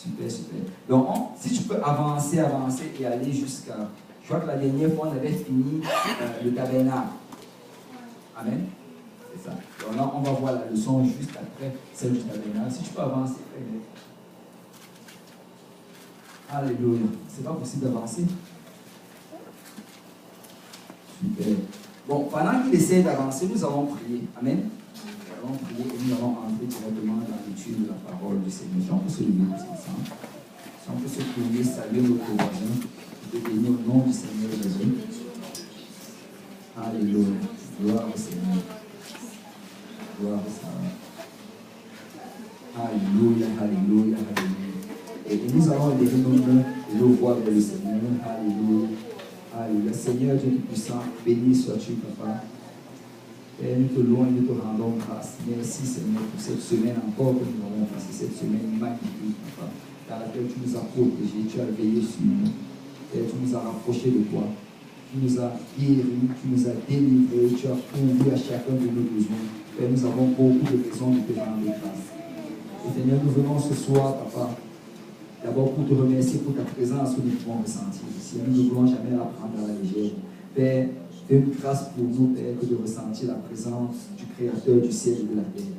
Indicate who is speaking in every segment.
Speaker 1: Super, super. Donc, si tu peux avancer et aller jusqu'à... Je crois que la dernière fois, on avait fini le tabernacle. Amen. C'est ça. Donc là, on va voir la leçon juste après celle du tabernacle. Si tu peux avancer, très bien. Alléluia. C'est pas possible d'avancer. Super. Bon, pendant qu'il essaie d'avancer, nous allons prier. Amen. Nous allons prier et nous allons entrer directement dans l'étude de la parole du Seigneur. Si on peut se lever tous ensemble. Si on peut se tourner, saluer notre voisin, de bénir au nom du Seigneur Jésus. Alléluia. Gloire au Seigneur. Gloire au Seigneur. Alléluia, alléluia, alléluia. Et nous allons élever nos mains et nos voix vers le Seigneur. Alléluia. Alléluia. Seigneur Dieu Tout-Puissant, béni sois-tu, Papa. Père, nous te louons et nous te rendons grâce. Merci, Seigneur, pour cette semaine encore que nous avons passé, cette semaine magnifique, Papa, dans laquelle tu nous as protégés, tu as veillé sur nous. Père, tu nous as rapprochés de toi. Tu nous as guéris, tu nous as délivrés, tu as pourvu à chacun de nos besoins. Père, nous avons beaucoup de raisons de te rendre grâce. Et Seigneur, nous venons ce soir, Papa, d'abord pour te remercier pour ta présence que nous pouvons ressentir ici. Nous ne voulons jamais la prendre à la légère. Père, fais une grâce pour nous, Père, que de ressentir la présence du Créateur du ciel et de la terre.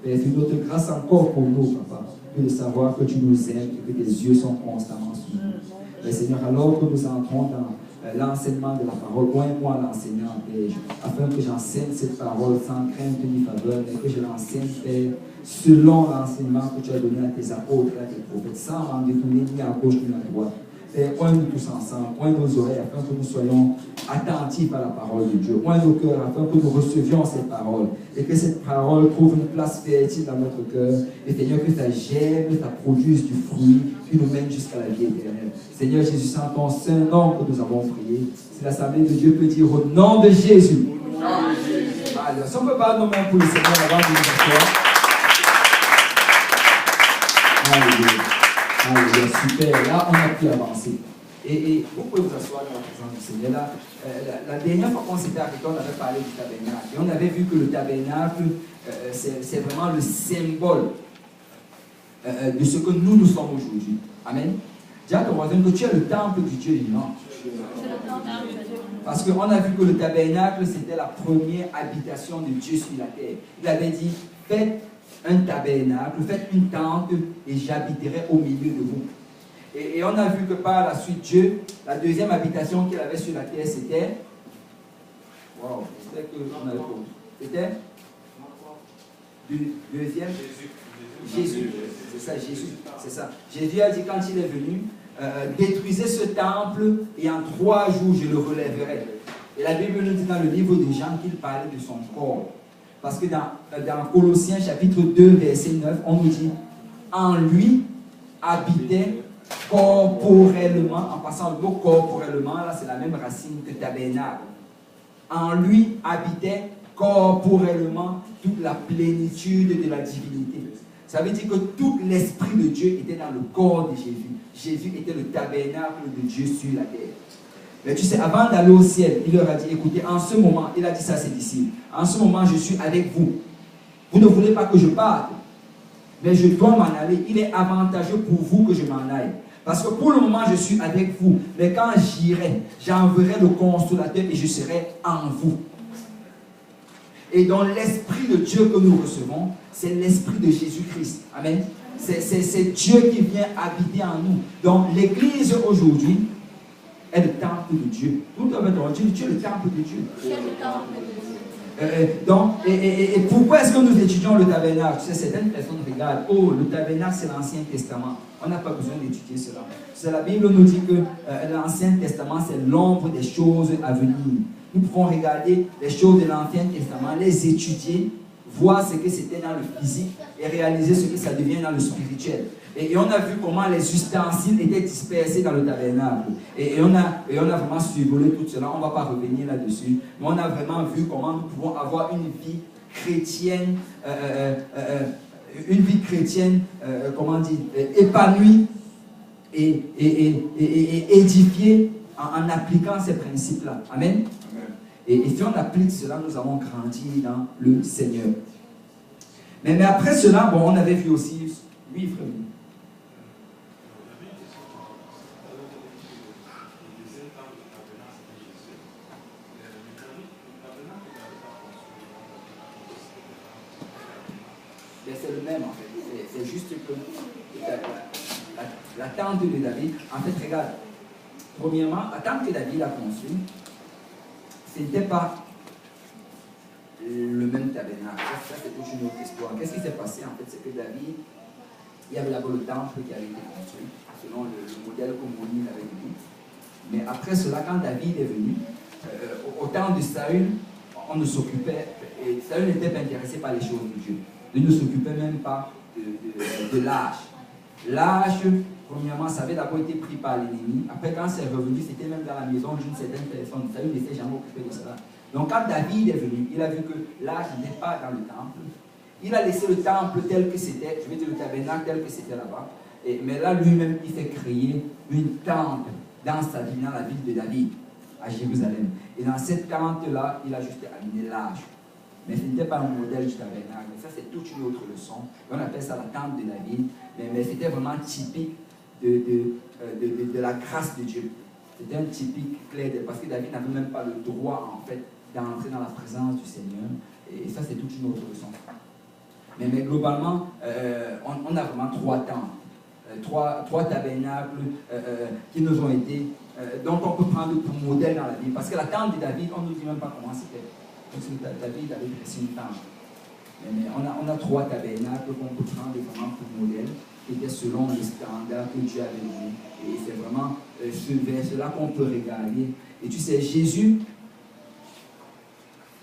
Speaker 1: Père, fais une autre grâce encore pour nous, Papa, que de savoir que tu nous aimes et que tes yeux sont constamment sur nous. Père, Seigneur, alors que nous entrons dans l'enseignement de la parole, oins-moi l'enseignant, Père, afin que j'enseigne cette parole sans crainte ni faveur, mais que je l'enseigne, Père, selon l'enseignement que tu as donné à tes apôtres et à tes prophètes, sans m'en détourner ni à gauche ni à droite. Père, oins-nous tous ensemble, oins nos oreilles afin que nous soyons attentifs à la parole de Dieu, oins nos cœurs afin que nous recevions cette parole et que cette parole trouve une place fertile dans notre cœur. Et Seigneur, que ta germe, ta produise du fruit qui nous mène jusqu'à la vie éternelle. Seigneur Jésus, c'est en ton saint nom que nous avons prié. Si l'Assemblée de Dieu peut dire au nom de Jésus. Alors, si on peut battre nos mains pour le Seigneur avant de nous asseoir. Alléluia. Alléluia, super. Là, on a pu avancer. Et vous pouvez vous asseoir dans la présence du Seigneur. Là, la dernière fois qu'on s'était arrêté, on avait parlé du tabernacle. Et on avait vu que le tabernacle, c'est vraiment le symbole de ce que nous sommes aujourd'hui. Amen. Dis à ton voisin que tu es le temple du Dieu vivant. Parce qu'on a vu que le tabernacle, c'était la première habitation de Dieu sur la terre. Il avait dit, faites un tabernacle, faites une tente et j'habiterai au milieu de vous. Et on a vu que par la suite, Dieu, la deuxième habitation qu'il avait sur la terre, c'était... Wow, c'était deuxième Jésus. C'est ça, Jésus. C'est ça. Jésus a dit quand il est venu, détruisez ce temple et en 3 jours je le relèverai. Et la Bible nous dit dans le livre de Jean qu'il parlait de son corps. Parce que dans Colossiens chapitre 2 verset 9, on nous dit en lui habitait corporellement, en passant le mot corporellement, là c'est la même racine que tabernacle. En lui habitait corporellement toute la plénitude de la divinité. Ça veut dire que tout l'Esprit de Dieu était dans le corps de Jésus. Jésus était le tabernacle de Dieu sur la terre. Mais tu sais, avant d'aller au ciel, il leur a dit, écoutez, en ce moment, il a dit ça à ses disciples, en ce moment, je suis avec vous. Vous ne voulez pas que je parte, mais je dois m'en aller. Il est avantageux pour vous que je m'en aille. Parce que pour le moment, je suis avec vous. Mais quand j'irai, j'enverrai le consolateur et je serai en vous. Et dans l'Esprit de Dieu que nous recevons, c'est l'Esprit de Jésus-Christ. Amen. C'est Dieu qui vient habiter en nous. Donc l'Église aujourd'hui est le temple de Dieu. Tout le monde dit, tu es le temple de Dieu. Et pourquoi est-ce que nous étudions le tabernacle? Tu sais, certaines personnes regardent, oh, le tabernacle c'est l'Ancien Testament. On n'a pas besoin d'étudier cela. C'est la Bible nous dit que l'Ancien Testament c'est l'ombre des choses à venir. Nous pouvons regarder les choses de l'Ancien Testament, les étudier, voir ce que c'était dans le physique et réaliser ce que ça devient dans le spirituel. Et on a vu comment les ustensiles étaient dispersés dans le tabernacle. Et on a vraiment survolé tout cela. On ne va pas revenir là-dessus. Mais on a vraiment vu comment nous pouvons avoir une vie chrétienne, comment dire, épanouie et édifiée en appliquant ces principes-là. Amen. Et si on applique cela, nous allons grandir dans le Seigneur. Mais après cela, bon, on avait vu aussi, oui, frère. juste que la tente de David, en fait, regarde, premièrement, la tente que David a construite, ce n'était pas le même tabernacle. Ça c'est toute une autre histoire. Qu'est-ce qui s'est passé en fait? C'est que David, il y avait d'abord le temple qui avait été construit, selon le modèle que Moïse avait donné. Mais après cela, quand David est venu, au temps de Saül, on ne s'occupait, et Saül n'était pas intéressé par les choses de Dieu. Il ne s'occupait même pas de l'âge. L'âge, premièrement, ça avait d'abord été pris par l'ennemi. Après, quand c'est revenu, c'était même dans la maison d'une certaine personne. Saül ne s'est jamais occupé de cela. Donc, quand David est venu, il a vu que l'âge n'était pas dans le temple. Il a laissé le temple tel que c'était, je vais dire le tabernacle tel que c'était là-bas. Mais là, lui-même, il fait créer une tente dans sa ville, dans la ville de David, à Jérusalem. Et dans cette tente-là, il a juste amené l'âge. Mais ce n'était pas un modèle du tabernacle. Ça, c'est toute une autre leçon. On appelle ça la tente de David. Mais c'était vraiment typique de la grâce de Dieu. C'était un typique clair, parce que David n'avait même pas le droit, en fait, d'entrer dans la présence du Seigneur. Et ça, c'est toute une autre leçon. Mais globalement, on a vraiment trois tentes. Trois tabernacles qui nous ont été, dont on peut prendre pour modèle dans la Bible. Parce que la tente de David, on ne nous dit même pas comment c'était. Parce que David avait dressé une tente. Mais on a trois tabernacles qu'on peut prendre vraiment pour modèle, qui étaient selon les standards que Dieu avait donné. Et c'est vraiment ce verset-là qu'on peut regarder. Et tu sais, Jésus,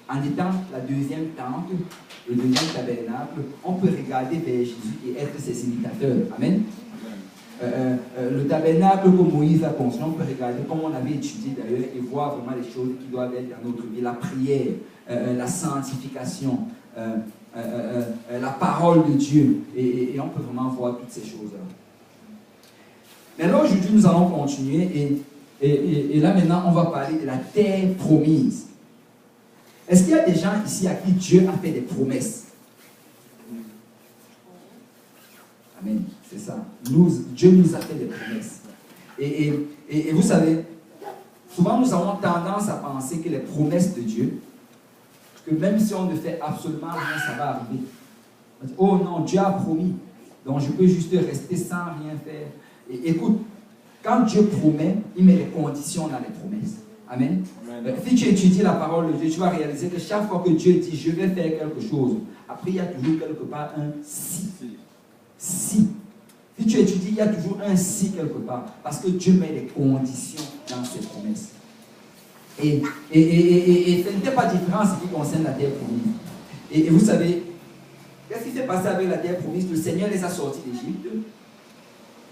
Speaker 1: en étant la deuxième tente, le deuxième tabernacle, on peut regarder vers Jésus et être ses imitateurs. Amen. Le tabernacle que Moïse a construit, on peut regarder comme on avait étudié d'ailleurs et voir vraiment les choses qui doivent être dans notre vie, la prière, la sanctification, la parole de Dieu, et on peut vraiment voir toutes ces choses-là. Mais là aujourd'hui nous allons continuer et là maintenant on va parler de la terre promise. Est-ce qu'il y a des gens ici à qui Dieu a fait des promesses? Amen, c'est ça. Dieu nous a fait des promesses. Et vous savez, souvent nous avons tendance à penser que les promesses de Dieu, que même si on ne fait absolument rien, ça va arriver. Oh non, Dieu a promis, donc je peux juste rester sans rien faire. Et écoute, quand Dieu promet, il met les conditions dans les promesses. Amen. Si tu étudies la parole de Dieu, tu vas réaliser que chaque fois que Dieu dit je vais faire quelque chose, après il y a toujours quelque part un si. Si. Si tu étudies, il y a toujours un si quelque part. Parce que Dieu met les conditions dans ses promesses. Et ce n'était pas différent en ce qui concerne la terre promise. Et vous savez, qu'est-ce qui s'est passé avec la terre promise? Le Seigneur les a sortis d'Égypte.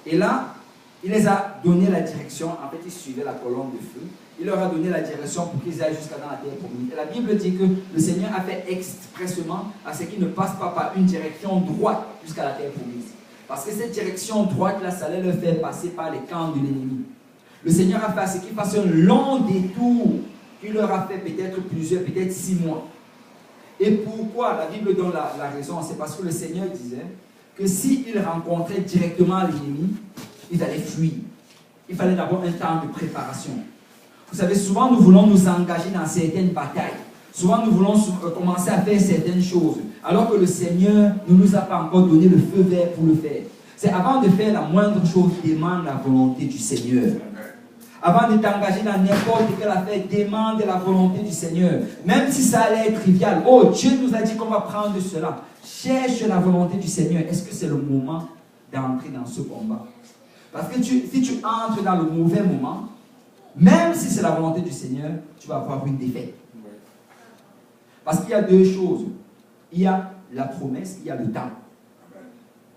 Speaker 1: Et là, il les a donné la direction. En fait, ils suivaient la colonne de feu. Il leur a donné la direction pour qu'ils aillent jusqu'à dans la terre promise. Et la Bible dit que le Seigneur a fait expressément à ce qu'ils ne passent pas par une direction droite jusqu'à la terre promise. Parce que cette direction droite-là, ça allait leur faire passer par les camps de l'ennemi. Le Seigneur a fait à ce qu'ils fassent un long détour qui leur a fait peut-être plusieurs, peut-être 6 mois. Et pourquoi la Bible donne la raison? C'est parce que le Seigneur disait que s'ils rencontraient directement l'ennemi, ils allaient fuir. Il fallait d'abord un temps de préparation. Vous savez, souvent nous voulons nous engager dans certaines batailles. Souvent nous voulons commencer à faire certaines choses. Alors que le Seigneur ne nous a pas encore donné le feu vert pour le faire. C'est avant de faire la moindre chose, demande la volonté du Seigneur. Avant de t'engager dans n'importe quelle affaire, demande la volonté du Seigneur. Même si ça allait être trivial. Oh, Dieu nous a dit qu'on va prendre cela. Cherche la volonté du Seigneur. Est-ce que c'est le moment d'entrer dans ce combat? Parce que si tu entres dans le mauvais moment, même si c'est la volonté du Seigneur, tu vas avoir une défaite. Parce qu'il y a deux choses. Il y a la promesse, il y a le temps.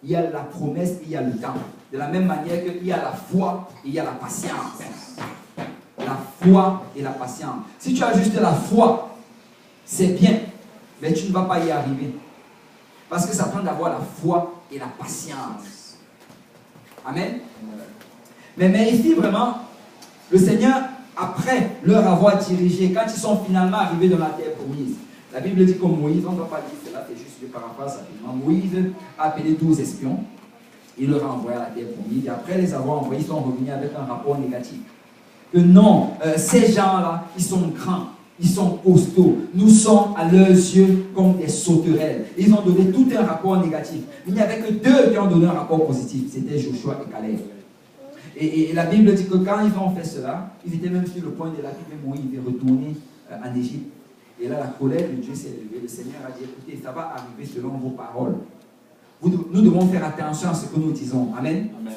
Speaker 1: Il y a la promesse et il y a le temps. De la même manière qu'il y a la foi et il y a la patience. La foi et la patience. Si tu as juste la foi, c'est bien, mais tu ne vas pas y arriver. Parce que ça prend d'avoir la foi et la patience. Amen. Mais ici, vraiment, le Seigneur, après leur avoir dirigé, quand ils sont finalement arrivés dans la terre promise, la Bible dit que Moïse, on ne va pas dire cela, c'est juste, je paraphrase rapidement. Moïse a appelé 12 espions, il leur a envoyé à la terre promise, et après les avoir envoyés, ils sont revenus avec un rapport négatif. Que non, ces gens-là, ils sont grands, Ils sont costauds. Nous sommes à leurs yeux comme des sauterelles. Ils ont donné tout un rapport négatif. Il n'y avait que deux qui ont donné un rapport positif. C'était Joshua et Caleb. Et la Bible dit que quand ils ont fait cela, ils étaient même sur le point de la vie, même Moïse devait retourner en Égypte. Et là, la colère de Dieu s'est levée. Le Seigneur a dit, écoutez, ça va arriver selon vos paroles. Nous devons faire attention à ce que nous disons. Amen. Amen.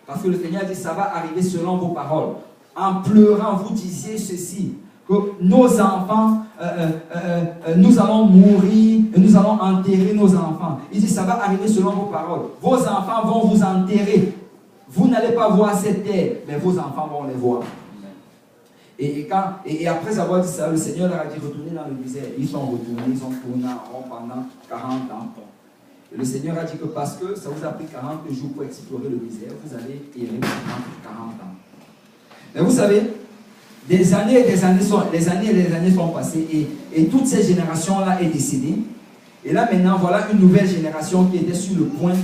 Speaker 1: Parce que le Seigneur a dit, ça va arriver selon vos paroles. En pleurant, vous disiez ceci, que nos enfants, nous allons mourir, et nous allons enterrer nos enfants. Il dit, ça va arriver selon vos paroles. Vos enfants vont vous enterrer. Vous n'allez pas voir cette terre, mais vos enfants vont les voir. Et après avoir dit ça, le Seigneur leur a dit, retournez dans le désert. Ils sont retournés, ils ont tourné en rond pendant 40 ans. Et le Seigneur a dit que parce que ça vous a pris 40 jours pour explorer le désert, vous allez errer pendant 40 ans. Mais vous savez, des années et des années sont passées et toute cette génération-là est décédée. Et là maintenant, voilà une nouvelle génération qui était sur le point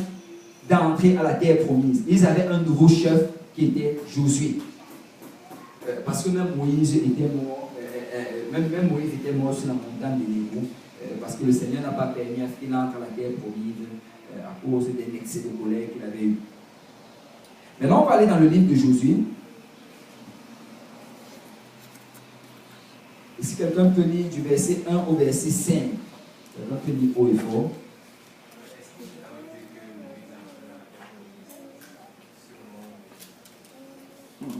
Speaker 1: d'entrer à la terre promise. Ils avaient un nouveau chef qui était Josué. Parce que même Moïse était mort, même Moïse était mort sur la montagne de Nebo, parce que le Seigneur n'a pas permis à ce qu'il entre à la terre promise à cause d'un excès de colère qu'il avait eu. Maintenant, on va aller dans le livre de Josué. Et si quelqu'un peut lire du verset 1 au verset 5, quelqu'un peut lire haut et fort.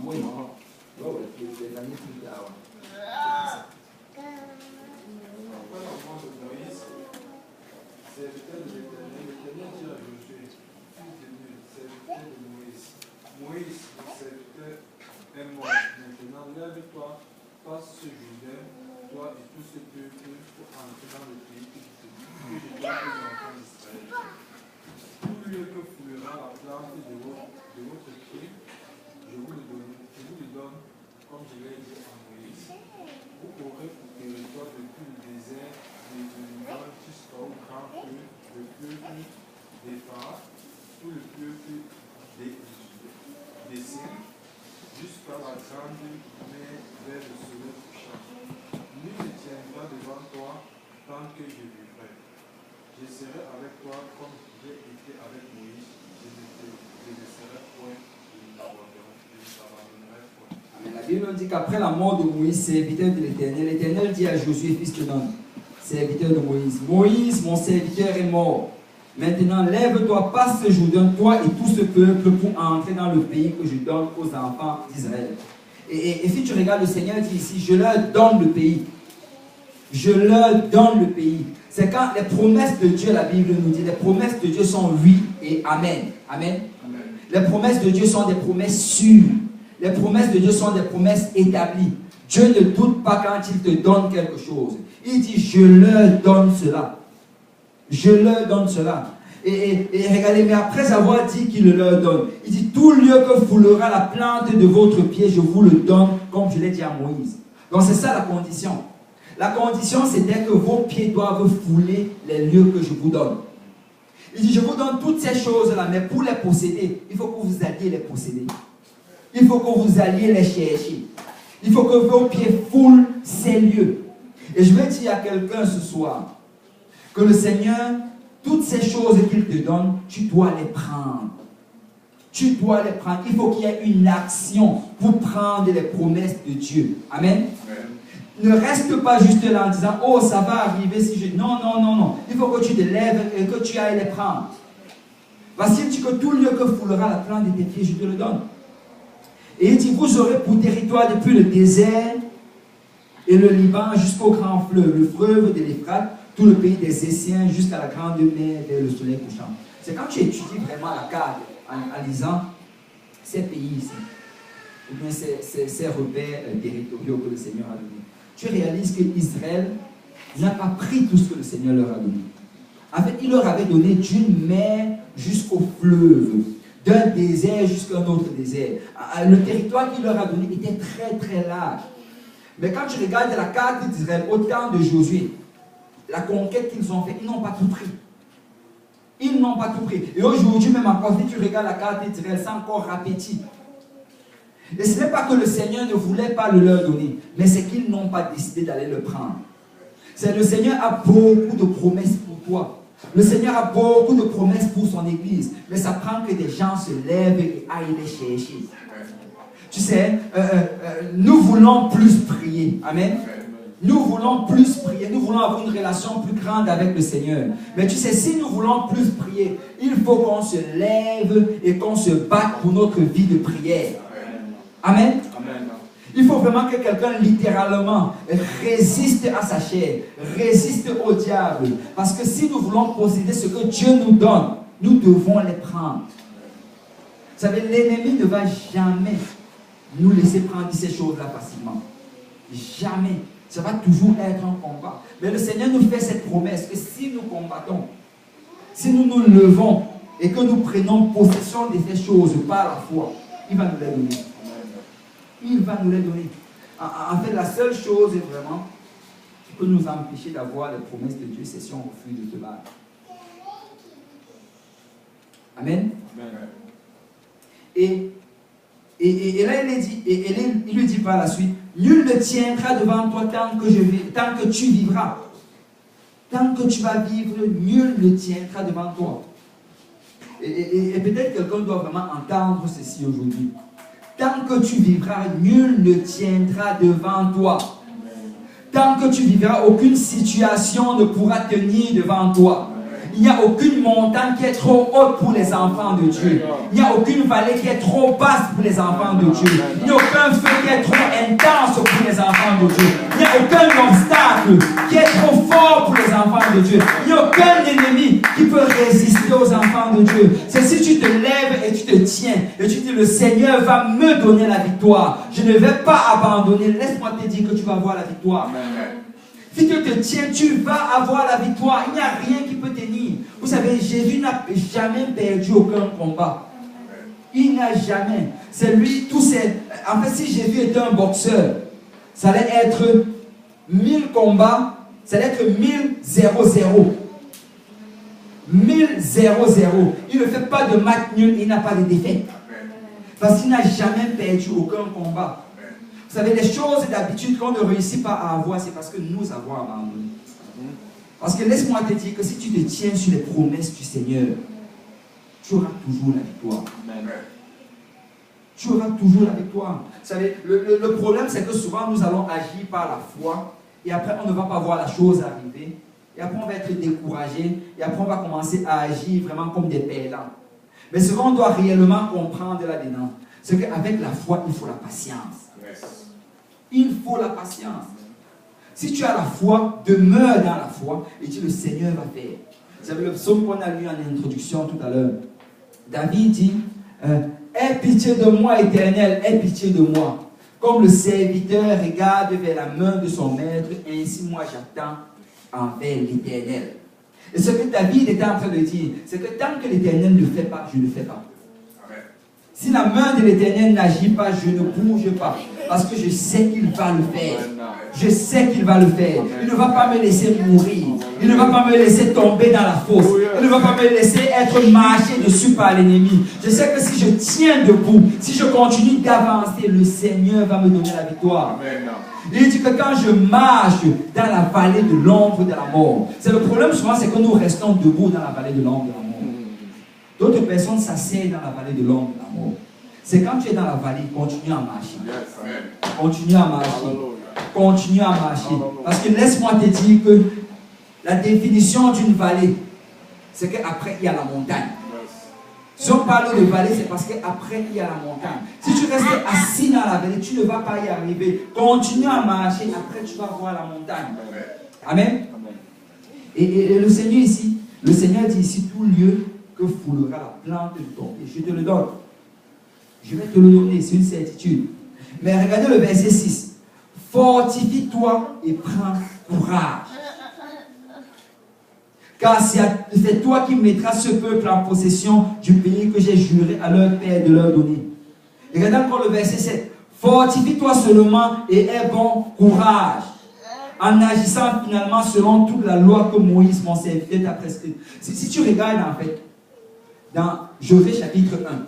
Speaker 1: Oui, non. Oh, les années plus tard.
Speaker 2: Après la mort de Moïse, serviteur de l'Éternel, l'Éternel dit à Josué, fils de Nun, serviteur de Moïse, Moïse, le serviteur, est mort. Maintenant, lève-toi, passe ce Jourdain, toi et tout ce peuple, pour entrer dans le pays que je dois aux enfants d'Israël. Tout lieu que foulera la plante de votre pied, je vous le donne, comme je l'ai dit à Moïse. Vous aurez pour territoire depuis le désert de Liban jusqu'au grand feu, le peuple des Pharaons, tout le peuple des Syriens, jusqu'à la grande mer vers le soleil couchant. Nul ne tiendra devant toi tant que je vivrai. Je serai avec toi comme j'ai été avec Moïse. Je ne laisserai point, je ne t'abandonnerai point.
Speaker 1: La Bible dit qu'après la mort de Moïse, serviteur de l'Éternel, l'Éternel dit à Josué, fils de Nun, serviteur de Moïse, Moïse, mon serviteur, est mort. Maintenant, lève-toi, passe ce Jourdain, toi et tout ce peuple, pour entrer dans le pays que je donne aux enfants d'Israël. Et si tu regardes, le Seigneur dit ici, je leur donne le pays. Je leur donne le pays. C'est quand les promesses de Dieu, la Bible nous dit, les promesses de Dieu sont oui et amen. Amen. Amen. Les promesses de Dieu sont des promesses sûres. Les promesses de Dieu sont des promesses établies. Dieu ne doute pas quand il te donne quelque chose. Il dit, je leur donne cela. Je leur donne cela. Et regardez, mais après avoir dit qu'il le leur donne, il dit, tout lieu que foulera la plante de votre pied, je vous le donne, comme je l'ai dit à Moïse. Donc c'est ça la condition. La condition, c'était que vos pieds doivent fouler les lieux que je vous donne. Il dit, je vous donne toutes ces choses-là, mais pour les posséder, il faut que vous alliez les posséder. Il faut que vous alliez les chercher. Il faut que vos pieds foulent ces lieux. Et je vais dire à quelqu'un ce soir que le Seigneur, toutes ces choses qu'il te donne, tu dois les prendre. Tu dois les prendre. Il faut qu'il y ait une action pour prendre les promesses de Dieu. Amen. Amen. Ne reste pas juste là en disant, oh, ça va arriver si je... Non, non, non, non. Il faut que tu te lèves et que tu ailles les prendre. Voici, il dit que tout lieu que foulera la plante de tes pieds, je te le donne. Et il dit, vous aurez pour territoire depuis le désert et le Liban jusqu'au grand fleuve, le fleuve de l'Euphrate, tout le pays des Essiens jusqu'à la grande mer vers le soleil couchant. C'est quand tu étudies vraiment la carte en lisant ces pays ici, ou bien ces repères territoriaux que le Seigneur a donnés, tu réalises qu'Israël n'a pas pris tout ce que le Seigneur leur a donné. En fait, il leur avait donné d'une mer jusqu'au fleuve, d'un désert jusqu'à un autre désert. Le territoire qu'il leur a donné était très très large. Mais quand tu regardes la carte d'Israël au temps de Josué, la conquête qu'ils ont faite, ils n'ont pas tout pris. Ils n'ont pas tout pris. Et aujourd'hui même encore, si tu regardes la carte d'Israël, c'est encore rappétit. Et ce n'est pas que le Seigneur ne voulait pas le leur donner, mais c'est qu'ils n'ont pas décidé d'aller le prendre. C'est le Seigneur a beaucoup de promesses pour toi. Le Seigneur a beaucoup de promesses pour son Église, mais ça prend que des gens se lèvent et aillent les chercher. Tu sais, nous voulons plus prier. Amen. Nous voulons plus prier, nous voulons avoir une relation plus grande avec le Seigneur. Mais tu sais, si nous voulons plus prier, il faut qu'on se lève et qu'on se batte pour notre vie de prière. Amen. Amen. Il faut vraiment que quelqu'un littéralement résiste à sa chair, résiste au diable. Parce que si nous voulons posséder ce que Dieu nous donne, nous devons les prendre. Vous savez, l'ennemi ne va jamais nous laisser prendre ces choses-là facilement. Jamais. Ça va toujours être un combat. Mais le Seigneur nous fait cette promesse que si nous combattons, si nous nous levons et que nous prenons possession de ces choses par la foi, il va nous les donner. Il va nous les donner. En fait, la seule chose est vraiment qui peut nous empêcher d'avoir les promesses de Dieu, c'est si on refuse de se battre. Amen. Amen. Et là, il lui dit par la suite, nul ne tiendra devant toi tant que tu vivras. Tant que tu vas vivre, nul ne tiendra devant toi. Et peut-être quelqu'un doit vraiment entendre ceci aujourd'hui. Tant que tu vivras, nul ne tiendra devant toi. Tant que tu vivras, aucune situation ne pourra tenir devant toi. Il n'y a aucune montagne qui est trop haute pour les enfants de Dieu. Il n'y a aucune vallée qui est trop basse pour les enfants de Dieu. Il n'y a aucun feu qui est trop intense pour les enfants de Dieu. Il n'y a aucun obstacle qui est trop fort pour les enfants de Dieu. Il n'y a aucun ennemi qui peut résister aux enfants de Dieu. C'est si tu te lèves et tu te tiens et tu dis le Seigneur va me donner la victoire. Je ne vais pas abandonner. Laisse-moi te dire que tu vas avoir la victoire. Si tu te tiens, tu vas avoir la victoire. Il n'y a rien qui peut tenir. Vous savez, Jésus n'a jamais perdu aucun combat. Il n'a jamais. C'est lui, tous ces... En fait, si Jésus était un boxeur, ça allait être 1000 combats, ça allait être 1000-0-0. 1000-0-0. Il ne fait pas de match nul, il n'a pas de défaite. Parce qu'il n'a jamais perdu aucun combat. Vous savez, les choses d'habitude qu'on ne réussit pas à avoir, c'est parce que nous avons abandonné. Parce que laisse-moi te dire que si tu te tiens sur les promesses du Seigneur, tu auras toujours la victoire. Amen. Tu auras toujours la victoire. Vous savez, le problème, c'est que souvent nous allons agir par la foi, et après on ne va pas voir la chose arriver, et après on va être découragé, et après on va commencer à agir vraiment comme des perdants. Mais ce qu'on doit réellement comprendre là-dedans, c'est qu'avec la foi, il faut la patience. Il faut la patience. Si tu as la foi, demeure dans la foi et dis le Seigneur va faire. Vous savez le psaume qu'on a lu en introduction tout à l'heure. David dit aie pitié de moi, Éternel, aie pitié de moi. Comme le serviteur regarde vers la main de son maître, ainsi moi j'attends envers l'Éternel. Et ce que David était en train de dire, c'est que tant que l'Éternel ne fait pas, je ne fais pas. Si la main de l'Éternel n'agit pas, je ne bouge pas. Parce que je sais qu'il va le faire. Je sais qu'il va le faire. Il ne va pas me laisser mourir. Il ne va pas me laisser tomber dans la fosse. Il ne va pas me laisser être marché dessus par l'ennemi. Je sais que si je tiens debout, si je continue d'avancer, le Seigneur va me donner la victoire. Il dit que quand je marche dans la vallée de l'ombre de la mort, c'est le problème souvent, c'est que nous restons debout dans la vallée de l'ombre de la mort. D'autres personnes s'asseyent dans la vallée de l'ombre de la mort. C'est quand tu es dans la vallée, continue à marcher. Continue à marcher. Continue à marcher. Parce que laisse-moi te dire que la définition d'une vallée, c'est qu'après il y a la montagne. Si on parle de vallée, c'est parce qu'après il y a la montagne. Si tu restes assis dans la vallée, tu ne vas pas y arriver. Continue à marcher, après tu vas voir la montagne. Amen. Et le Seigneur ici, le Seigneur dit ici, tout lieu que foulera la plante de ton pied, je te le donne. Je vais te le donner, c'est une certitude. Mais regardez le verset 6. Fortifie-toi et prends courage. Car c'est toi qui mettras ce peuple en possession du pays que j'ai juré à leur père de leur donner. Et regardez encore le verset 7. Fortifie-toi seulement et aie bon courage, en agissant finalement selon toute la loi que Moïse, mon serviteur, t'a prescrite. Si tu regardes en fait, dans Josué chapitre 1,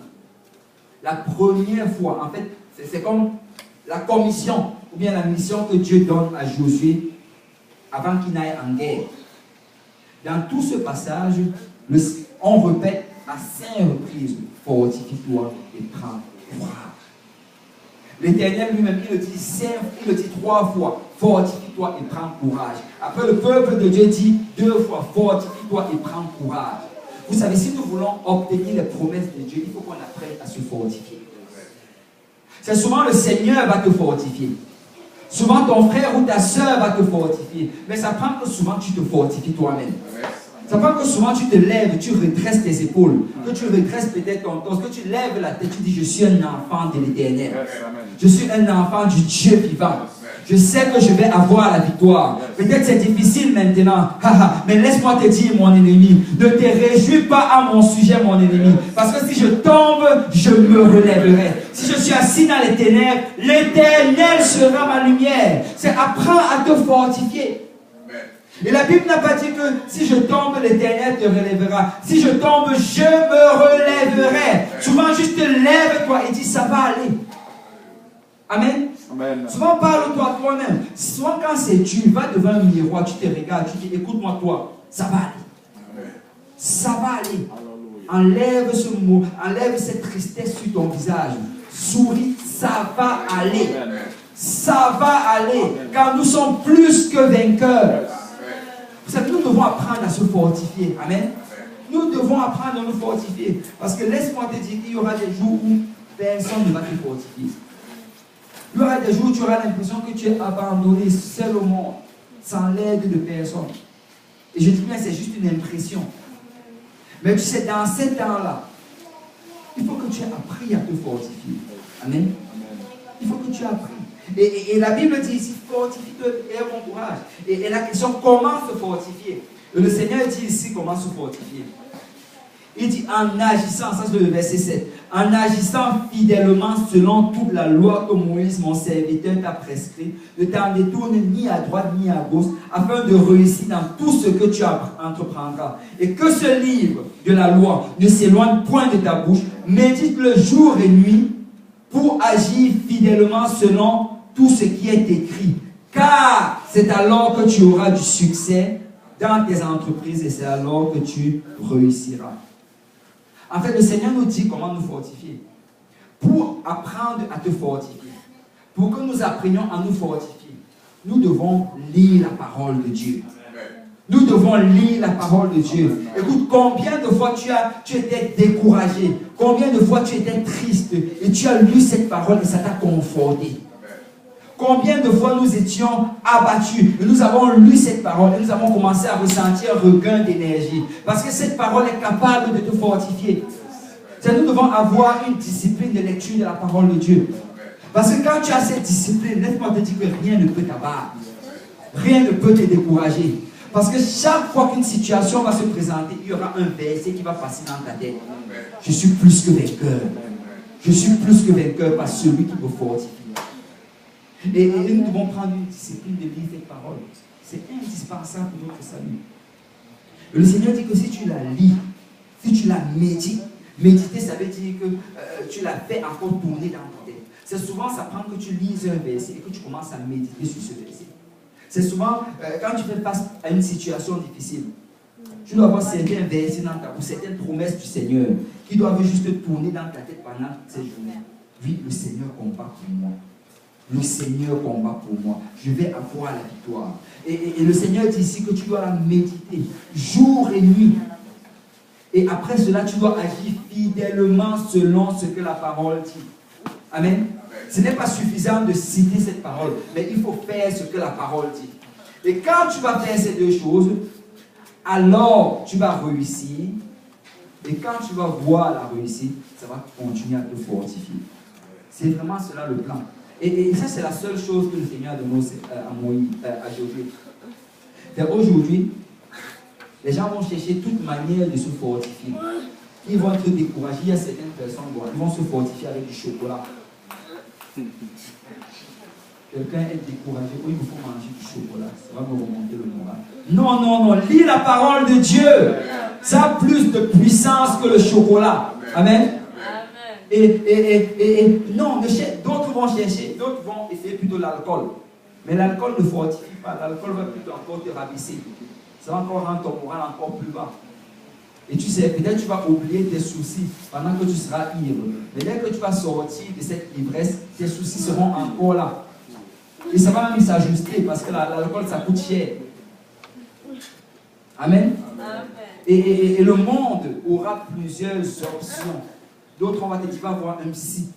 Speaker 1: la première fois, en fait, C'est comme la commission, ou bien la mission que Dieu donne à Josué avant qu'il n'aille en guerre. Dans tout ce passage, on répète à 5 reprises, fortifie-toi et prends courage. L'Éternel lui-même, il le dit 3 fois, fortifie-toi et prends courage. Après, le peuple de Dieu dit 2 fois, fortifie-toi et prends courage. Vous savez, si nous voulons obtenir les promesses de Dieu, il faut qu'on apprenne à se fortifier. C'est souvent le Seigneur va te fortifier. Souvent ton frère ou ta soeur va te fortifier. Mais ça prend que souvent tu te fortifies toi-même. Ça prend que souvent tu te lèves, tu redresses tes épaules, que tu redresses peut-être ton torse, que tu lèves la tête, tu dis je suis un enfant de l'Éternel. Je suis un enfant du Dieu vivant. Je sais que je vais avoir la victoire. Peut-être c'est difficile maintenant. Mais laisse-moi te dire, mon ennemi, ne te réjouis pas à mon sujet, mon ennemi. Parce que si je tombe, je me relèverai. Si je suis assis dans les ténèbres, l'Éternel sera ma lumière. C'est apprends à te fortifier. Et la Bible n'a pas dit que si je tombe, l'Éternel te relèvera. Si je tombe, je me relèverai. Souvent, juste lève-toi et dis ça va aller. Amen. Amen. Souvent, parle-toi toi-même. Souvent, quand c'est dur, va devant un miroir, tu te regardes, tu dis écoute-moi, toi, ça va aller. Amen. Ça va aller. Enlève ce mot, enlève cette tristesse sur ton visage. Souris, ça va aller. Amen. Ça va aller. Amen. Car nous sommes plus que vainqueurs. Vous savez, nous devons apprendre à se fortifier. Amen. Nous devons apprendre à nous fortifier. Parce que laisse-moi te dire qu'il y aura des jours où personne ne va te fortifier. Il y aura des jours où tu auras l'impression que tu es abandonné, seul au monde, sans l'aide de personne. Et je dis bien, c'est juste une impression. Mais tu sais, dans ces temps-là, il faut que tu aies appris à te fortifier. Amen. Il faut que tu aies appris. Et la Bible dit ici, fortifie-toi et aie bon courage. Et la question, comment se fortifier? Le Seigneur dit ici comment se fortifier. Il dit en agissant, ça c'est le verset 7, en agissant fidèlement selon toute la loi que Moïse, mon serviteur, t'a prescrit, ne t'en détourne ni à droite ni à gauche, afin de réussir dans tout ce que tu entreprendras. Et que ce livre de la loi ne s'éloigne point de ta bouche, médite-le jour et nuit pour agir fidèlement selon tout ce qui est écrit. Car c'est alors que tu auras du succès dans tes entreprises et c'est alors que tu réussiras. En fait, le Seigneur nous dit comment nous fortifier. Pour apprendre à te fortifier, pour que nous apprenions à nous fortifier, nous devons lire la parole de Dieu. Nous devons lire la parole de Dieu. Écoute, combien de fois tu étais découragé, combien de fois tu étais triste et tu as lu cette parole et ça t'a conforté. Combien de fois nous étions abattus et nous avons lu cette parole et nous avons commencé à ressentir un regain d'énergie. Parce que cette parole est capable de te fortifier. Nous devons avoir une discipline de lecture de la parole de Dieu. Parce que quand tu as cette discipline, laisse-moi te dire que rien ne peut t'abattre. Rien ne peut te décourager. Parce que chaque fois qu'une situation va se présenter, il y aura un verset qui va passer dans ta tête. Je suis plus que vainqueur. Je suis plus que vainqueur par celui qui me fortifie. Et nous devons prendre une discipline de lire cette parole. C'est indispensable pour notre salut. Et le Seigneur dit que si tu la lis, si tu la médites, méditer ça veut dire que tu la fais encore tourner dans ta tête. C'est souvent, ça prend que tu lises un verset et que tu commences à méditer sur ce verset. C'est souvent, quand tu fais face à une situation difficile, tu dois avoir certains versets dans ta bouche, certaines promesses du Seigneur qui doivent juste tourner dans ta tête pendant ces journées. Oui, le Seigneur combat pour moi. Le Seigneur combat pour moi. Je vais avoir la victoire. Et le Seigneur dit ici que tu dois la méditer jour et nuit. Et après cela, tu dois agir fidèlement selon ce que la parole dit. Amen. Ce n'est pas suffisant de citer cette parole, mais il faut faire ce que la parole dit. Et quand tu vas faire ces deux choses, alors tu vas réussir. Et quand tu vas voir la réussite, ça va continuer à te fortifier. C'est vraiment cela le plan. Et ça, c'est la seule chose que le Seigneur a donné à Josué. Aujourd'hui, les gens vont chercher toute manière de se fortifier. Ils vont être découragés. Il y a certaines personnes qui vont se fortifier avec du chocolat. Quelqu'un est découragé. Oh, il me faut manger du chocolat. Ça va me remonter le moral. Non, non, non. Lis la parole de Dieu. Ça a plus de puissance que le chocolat. Amen. Non, d'autres vont chercher, d'autres vont essayer plutôt l'alcool. Mais l'alcool ne fortifie pas, l'alcool va plutôt encore te rabaisser. Ça va encore rendre ton moral encore plus bas. Et tu sais, peut-être tu vas oublier tes soucis pendant que tu seras ivre. Mais dès que tu vas sortir de cette ivresse, tes soucis seront encore là. Et ça va même s'ajuster parce que l'alcool, ça coûte cher. Amen. Et le monde aura plusieurs options. D'autres, on va te dire, va voir un psy.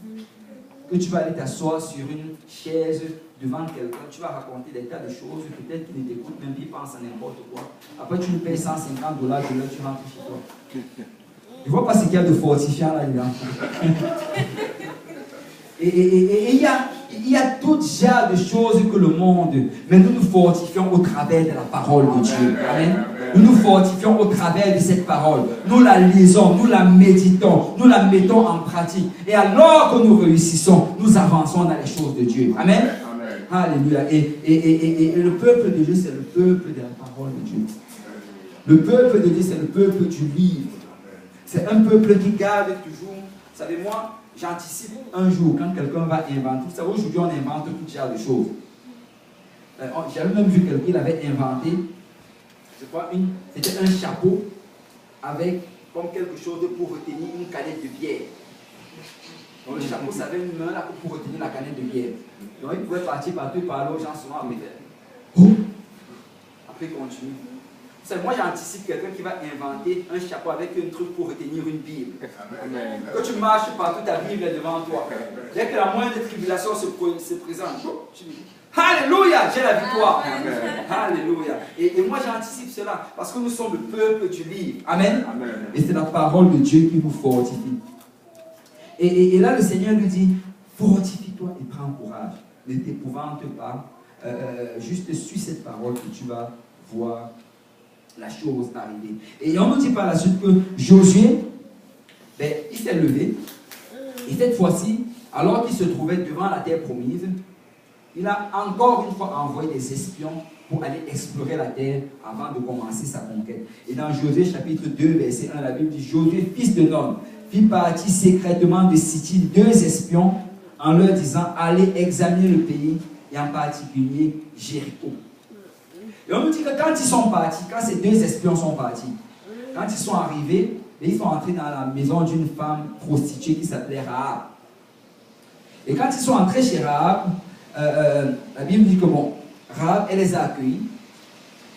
Speaker 1: Que tu vas aller t'asseoir sur une chaise devant quelqu'un, tu vas raconter des tas de choses, peut-être qu'il ne t'écoute même, il pense à n'importe quoi. Après, tu lui payes $150 de l'heure, tu rentres chez toi. Je ne vois pas ce qu'il y a de fortifiant là-dedans. Et il y a tout genre de choses que le monde, mais nous nous fortifions au travers de la parole de Dieu. Amen. Nous nous fortifions au travers de cette parole. Nous la lisons, nous la méditons, nous la mettons en pratique. Et alors que nous réussissons, nous avançons dans les choses de Dieu. Amen. Alléluia. Et le peuple de Dieu, c'est le peuple de la parole de Dieu. Le peuple de Dieu, c'est le peuple du livre. C'est un peuple qui garde toujours. Vous savez, moi, j'anticipe un jour quand quelqu'un va inventer. Vous savez, aujourd'hui, on invente toutes sortes de choses. J'avais même vu quelqu'un qui avait inventé, je crois, c'était un chapeau avec comme quelque chose pour retenir une canette de bière. Donc le chapeau, ça avait une main là pour retenir la canette de bière. Donc il pouvait partir partout et parler aux gens souvent avec elle. Après, il continue. Moi, j'anticipe quelqu'un qui va inventer un chapeau avec un truc pour retenir une Bible. Amen. Que tu marches partout, ta Bible est devant toi. Dès que la moindre tribulation se présente, tu dis Alléluia, j'ai la victoire. Amen. Alléluia. Et moi, j'anticipe cela parce que nous sommes le peuple du livre. Amen. Amen. Et c'est la parole de Dieu qui nous fortifie. Et là, le Seigneur lui dit fortifie-toi et prends courage. Ne t'épouvante pas. Juste suis cette parole que tu vas voir la chose arriver. Et on nous dit par la suite que Josué, il s'est levé. Et cette fois-ci, alors qu'il se trouvait devant la terre promise, il a encore une fois envoyé des espions pour aller explorer la terre avant de commencer sa conquête. Et dans Josué chapitre 2, verset 1, la Bible dit Josué, fils de Nun, fit partir secrètement de Sittim 2 espions en leur disant allez examiner le pays et en particulier Jéricho. Et on nous dit que quand ils sont partis, quand ces 2 espions sont partis, quand ils sont arrivés, ils sont entrés dans la maison d'une femme prostituée qui s'appelait Rahab. Et quand ils sont entrés chez Rahab, la Bible dit que bon, Rahab, elle les a accueillis.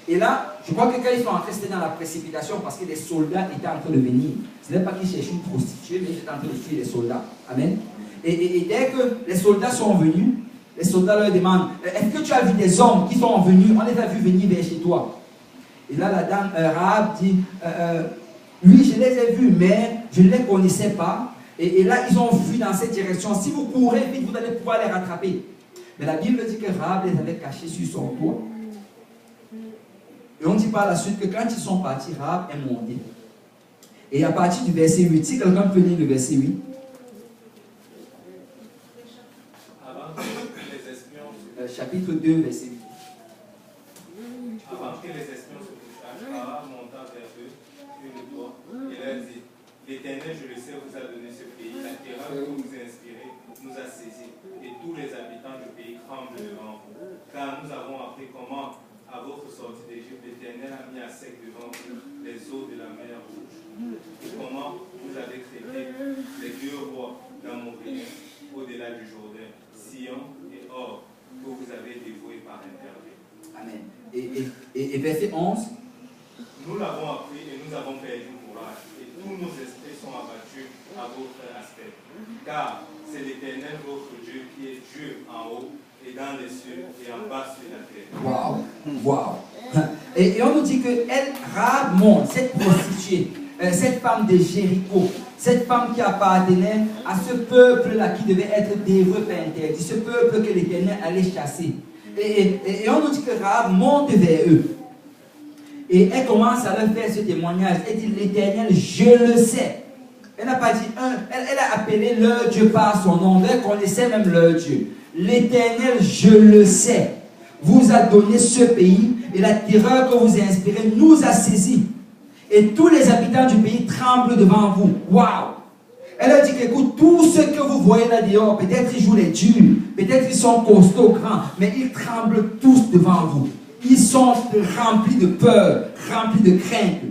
Speaker 1: Et là, je crois que quand ils sont entrés, c'était dans la précipitation parce que les soldats étaient en train de venir. Ce n'est pas qu'ils cherchaient une prostituée, mais ils étaient en train de fuir les soldats. Amen. Et dès que les soldats sont venus, les soldats leur demandent est-ce que tu as vu des hommes qui sont venus? On les a vus venir vers chez toi. Et là, la dame Rahab dit oui, je les ai vus, mais je ne les connaissais pas. Et là, ils ont fui dans cette direction. Si vous courez vite, vous allez pouvoir les rattraper. Mais la Bible dit que Rahab les avait cachés sur son toit. Et on dit par la suite que quand ils sont partis, Rahab est montée. Et à partir du verset 8, si quelqu'un peut lire le verset 8. Chapitre 2, verset 8.
Speaker 2: Avant que les espions se couchent, Rahab monta vers eux sur le toit et leur dit l'Éternel, je le sais, vous a donné ce pays. La terreur que vous inspirez nous a saisis et tous les habitants du pays tremblent devant vous. Car nous avons appris comment, à votre sortie d'Égypte, l'Éternel a mis à sec devant vous les eaux de la mer Rouge. Et comment vous avez traité les 2 rois d'Amoréens au-delà du Jourdain, Sion et Or, que vous avez dévoué par intervalle.
Speaker 1: Amen. Et verset 11.
Speaker 2: Nous l'avons appris et nous avons perdu courage. Et tous nos esprits sont abattus à votre aspect. Car c'est l'Éternel votre Dieu qui est Dieu en haut et dans les cieux et en bas sur la terre. Waouh!
Speaker 1: Waouh! Et on nous dit que Rahab monte, cette prostituée, cette femme de Jéricho, cette femme qui appartenait à ce peuple-là qui devait être dévoué par interdit, ce peuple que l'Éternel allait chasser. Et on nous dit que Rahab monte vers eux. Et elle commence à leur faire ce témoignage. Elle dit l'Éternel, je le sais. Elle n'a pas dit elle a appelé leur Dieu par son nom. Elle connaissait même leur Dieu. L'Éternel, je le sais, vous a donné ce pays et la terreur que vous inspirez nous a saisis. Et tous les habitants du pays tremblent devant vous. Waouh! Elle a dit qu'écoute, tous ceux que vous voyez là dehors, peut-être ils jouent les durs, peut-être ils sont costauds, grands, mais ils tremblent tous devant vous. Ils sont remplis de peur, remplis de crainte.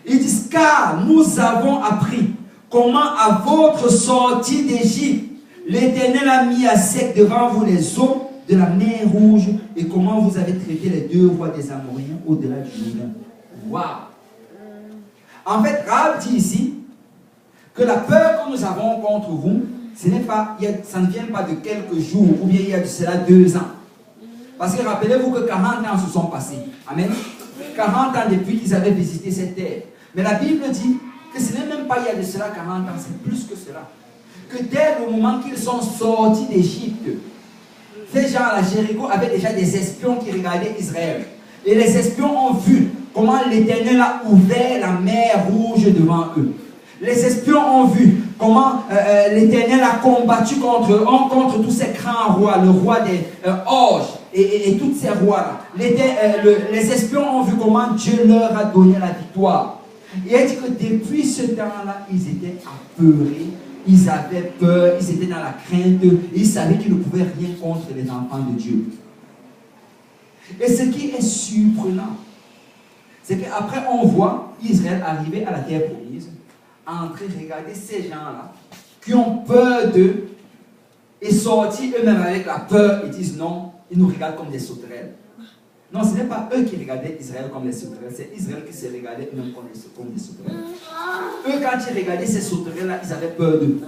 Speaker 1: Ils disent, car nous avons appris comment à votre sortie d'Égypte, l'Éternel a mis à sec devant vous les eaux de la mer Rouge et comment vous avez traité les deux rois des Amoréens au-delà du Jourdain. Waouh! En fait, Rahab dit ici que la peur que nous avons contre vous, ça ne vient pas de quelques jours ou bien il y a de cela 2 ans. Parce que rappelez-vous que 40 ans se sont passés. Amen. 40 ans depuis qu'ils avaient visité cette terre. Mais la Bible dit que ce n'est même pas il y a de cela 40 ans, c'est plus que cela. Que dès le moment qu'ils sont sortis d'Égypte, ces gens-là, Jéricho, avaient déjà des espions qui regardaient Israël. Et les espions ont vu comment l'Éternel a ouvert la mer Rouge devant eux. Les espions ont vu comment l'Éternel a combattu contre tous ces grands rois, le roi des Orges et tous ces rois-là. Les espions ont vu comment Dieu leur a donné la victoire. Et elle dit que depuis ce temps-là, ils étaient apeurés, ils avaient peur, ils étaient dans la crainte, ils savaient qu'ils ne pouvaient rien contre les enfants de Dieu. Et ce qui est surprenant, c'est qu'après on voit Israël arriver à la terre promise, entrer, regarder ces gens-là qui ont peur d'eux et sortir eux-mêmes avec la peur et disent non, ils nous regardent comme des sauterelles. Non, ce n'est pas eux qui regardaient Israël comme des sauterelles, c'est Israël qui se regardait eux-mêmes comme des sauterelles. Eux, quand ils regardaient ces sauterelles-là, ils avaient peur d'eux.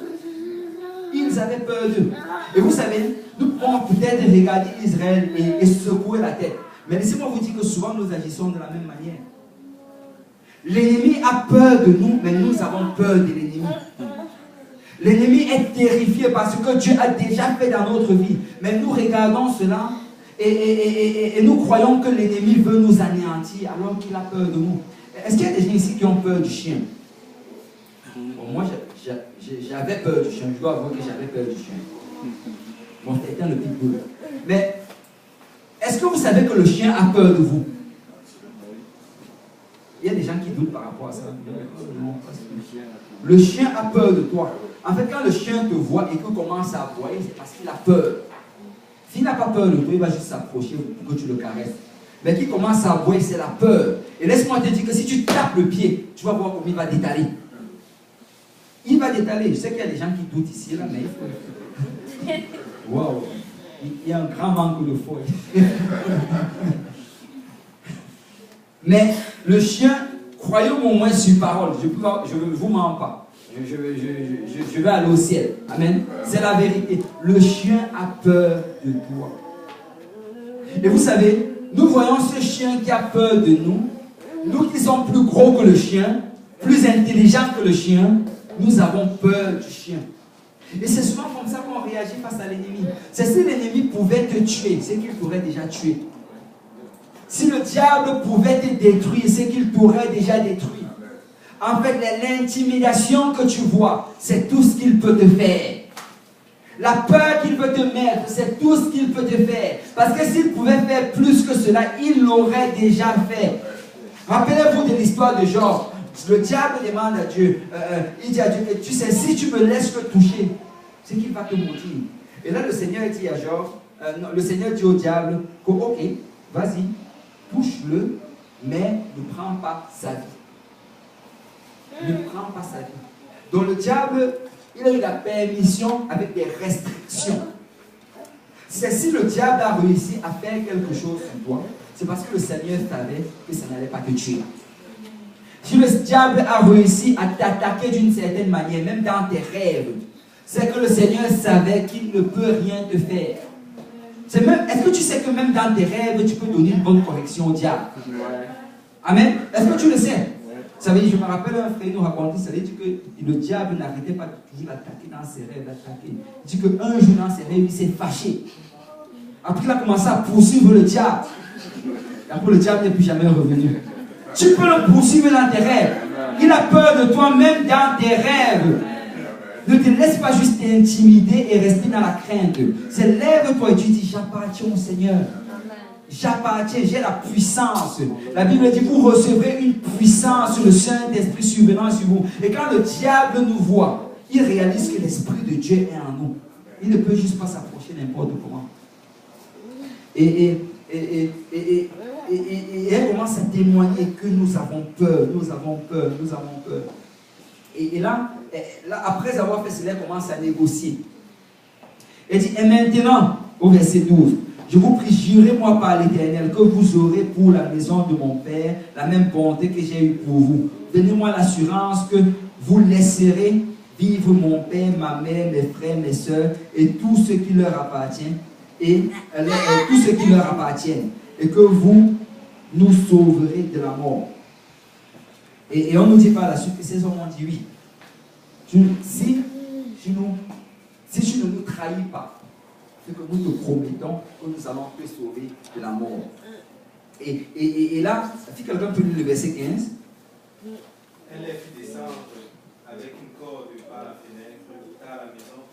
Speaker 1: Ils avaient peur d'eux. Et vous savez, nous pouvons peut-être regarder Israël et secouer la tête. Mais laissez-moi vous dire que souvent nous agissons de la même manière. L'ennemi a peur de nous, mais nous avons peur de l'ennemi. L'ennemi est terrifié parce que Dieu a déjà fait dans notre vie. Mais nous regardons cela et nous croyons que l'ennemi veut nous anéantir alors qu'il a peur de nous. Est-ce qu'il y a des gens ici qui ont peur du chien? Bon, moi, j'avais peur du chien. Je dois avouer que j'avais peur du chien. Bon, c'était le pitbull. Mais est-ce que vous savez que le chien a peur de vous? Il y a des gens qui doutent par rapport à ça. Non, parce que le chien a peur de toi. En fait, quand le chien te voit et qu'il commence à aboyer, c'est parce qu'il a peur. S'il n'a pas peur de toi, il va juste s'approcher pour que tu le caresses. Mais qui commence à aboyer, c'est la peur. Et laisse-moi te dire que si tu tapes le pied, tu vas voir comment il va détaler. Il va détaler. Je sais qu'il y a des gens qui doutent ici, là, mais il faut... Waouh! Il y a un grand manque de foi. Mais le chien, croyez-moi au moins sur parole, je ne vous mens pas. Je vais aller au ciel. Amen. C'est la vérité. Le chien a peur de toi. Et vous savez, nous voyons ce chien qui a peur de nous. Nous qui sommes plus gros que le chien, plus intelligents que le chien, nous avons peur du chien. Et c'est souvent comme ça qu'on réagit face à l'ennemi. C'est si l'ennemi pouvait te tuer, c'est qu'il t'aurait déjà tué. Si le diable pouvait te détruire, c'est qu'il t'aurait déjà détruit. En fait, l'intimidation que tu vois, c'est tout ce qu'il peut te faire. La peur qu'il peut te mettre, c'est tout ce qu'il peut te faire. Parce que s'il pouvait faire plus que cela, il l'aurait déjà fait. Rappelez-vous de l'histoire de Job. Le diable demande à Dieu, il dit à Dieu, tu sais, si tu me laisses te toucher, c'est qu'il va te maudire. Et là, le Seigneur dit à Job, le Seigneur dit au diable, que, ok, vas-y, touche-le, mais ne prends pas sa vie. Ne prends pas sa vie. Donc le diable, il a eu la permission avec des restrictions. C'est si le diable a réussi à faire quelque chose sur toi, c'est parce que le Seigneur savait que ça n'allait pas te tuer. Si le diable a réussi à t'attaquer d'une certaine manière, même dans tes rêves, c'est que le Seigneur savait qu'il ne peut rien te faire. Est-ce que tu sais que même dans tes rêves, tu peux donner une bonne correction au diable? Amen. Est-ce que tu le sais? Ça veut dire, je me rappelle un frère nous racontait, ça veut dire que le diable n'arrêtait pas de toujours l'attaquer dans ses rêves, l'attaquer. Il dit qu'un jour dans ses rêves, il s'est fâché. Après, il a commencé à poursuivre le diable. Et après, le diable n'est plus jamais revenu. Tu peux le poursuivre dans tes rêves. Il a peur de toi même dans tes rêves. Ne te laisse pas juste t'intimider et rester dans la crainte. C'est lève-toi et tu dis, j'appartiens au Seigneur. j'appartiens, j'ai la puissance. La Bible dit, vous recevrez une puissance, le Saint-Esprit souverain sur vous. Et quand le diable nous voit, il réalise que l'Esprit de Dieu est en nous. Il ne peut juste pas s'approcher n'importe comment. Et elle commence à témoigner que nous avons peur, nous avons peur, nous avons peur. Et là, après avoir fait cela, elle commence à négocier. Elle dit, et maintenant, au verset 12, je vous prie, jurez-moi par l'Éternel que vous aurez pour la maison de mon Père la même bonté que j'ai eue pour vous. Donnez-moi l'assurance que vous laisserez vivre mon père, ma mère, mes frères, mes soeurs et tout ce qui leur appartient, et que vous nous sauverez de la mort. Et on ne nous dit pas la suite que ces hommes ont dit oui. Si tu ne nous trahis pas, c'est que nous te promettons que nous allons te sauver de la mort. Et là, si quelqu'un peut lire le verset 15.
Speaker 2: Elle les fit descendre avec une corde par la fenêtre, car la maison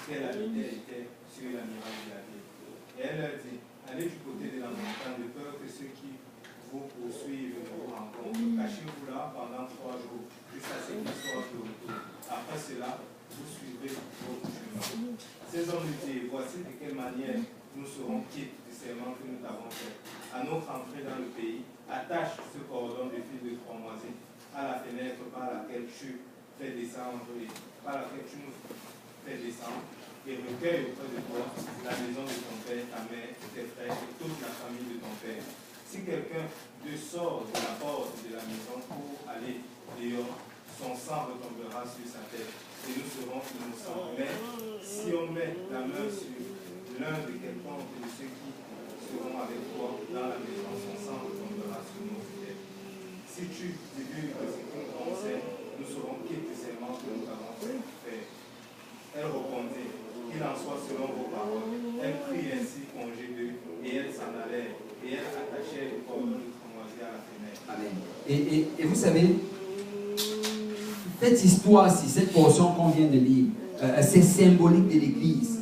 Speaker 2: qu'elle habitait était sur la muraille de la ville. Et elle leur dit, allez du côté de la montagne, de peur que ceux qui vous poursuivent ne vous rencontrent. Cachez-vous là pendant 3 jours, jusqu'à ce qu'ils soient de retour. Après cela, vous suivrez votre chemin. Ces hommes lui dirent, voici de quelle manière nous serons quittes du serment que nous t'avons fait. À notre entrée dans le pays, attache ce cordon de fil de cramoisi à la fenêtre par laquelle tu fais descendre et recueille auprès de toi la maison de ton père, ta mère, tes frères et toute la famille de ton père. Si quelqu'un te sort de la porte de la maison pour aller dehors, son sang retombera sur sa tête et nous serons innocents. Mais si on met la main sur l'un de quelconque de ceux qui seront avec toi dans la maison, son sang retombera sur nos têtes. Si tu divulgues ce qui nous concerne, nous serons quittes du serment que nous avons fait. Elle répondit, qu'il en soit selon vos paroles. Elle prit ainsi congé d'eux et elle s'en allait. Et elle attachait le cordon de cramoisi à la fenêtre.
Speaker 1: Amen. Et vous savez, cette histoire-ci, cette portion qu'on vient de lire, c'est symbolique de l'Église.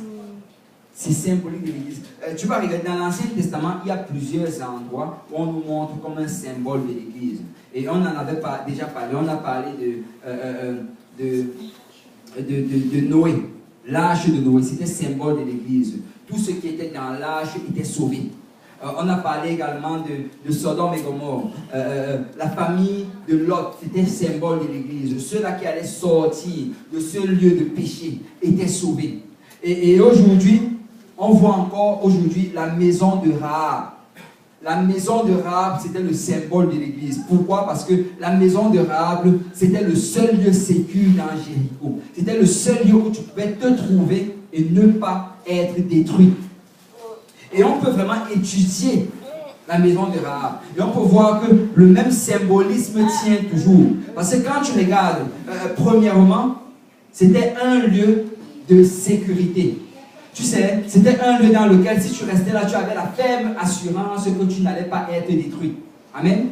Speaker 1: C'est symbolique de l'Église. Tu vas regarder, dans l'Ancien Testament, il y a plusieurs endroits où on nous montre comme un symbole de l'Église. Et on en avait déjà parlé. On a parlé de Noé. L'arche de Noé, c'était symbole de l'Église. Tout ce qui était dans l'arche était sauvé. On a parlé également de Sodome et Gomorrhe. La famille de Lot, c'était symbole de l'Église. Ceux-là qui allaient sortir de ce lieu de péché étaient sauvés. Et aujourd'hui, on voit encore aujourd'hui la maison de Rahab. La maison de Rahab, c'était le symbole de l'Église. Pourquoi? Parce que la maison de Rahab, c'était le seul lieu sécure dans Jéricho. C'était le seul lieu où tu pouvais te trouver et ne pas être détruit. Et on peut vraiment étudier la maison de Rahab. Et on peut voir que le même symbolisme tient toujours. Parce que quand tu regardes, premièrement, c'était un lieu de sécurité. Tu sais, c'était un lieu dans lequel si tu restais là, tu avais la ferme assurance que tu n'allais pas être détruit. Amen.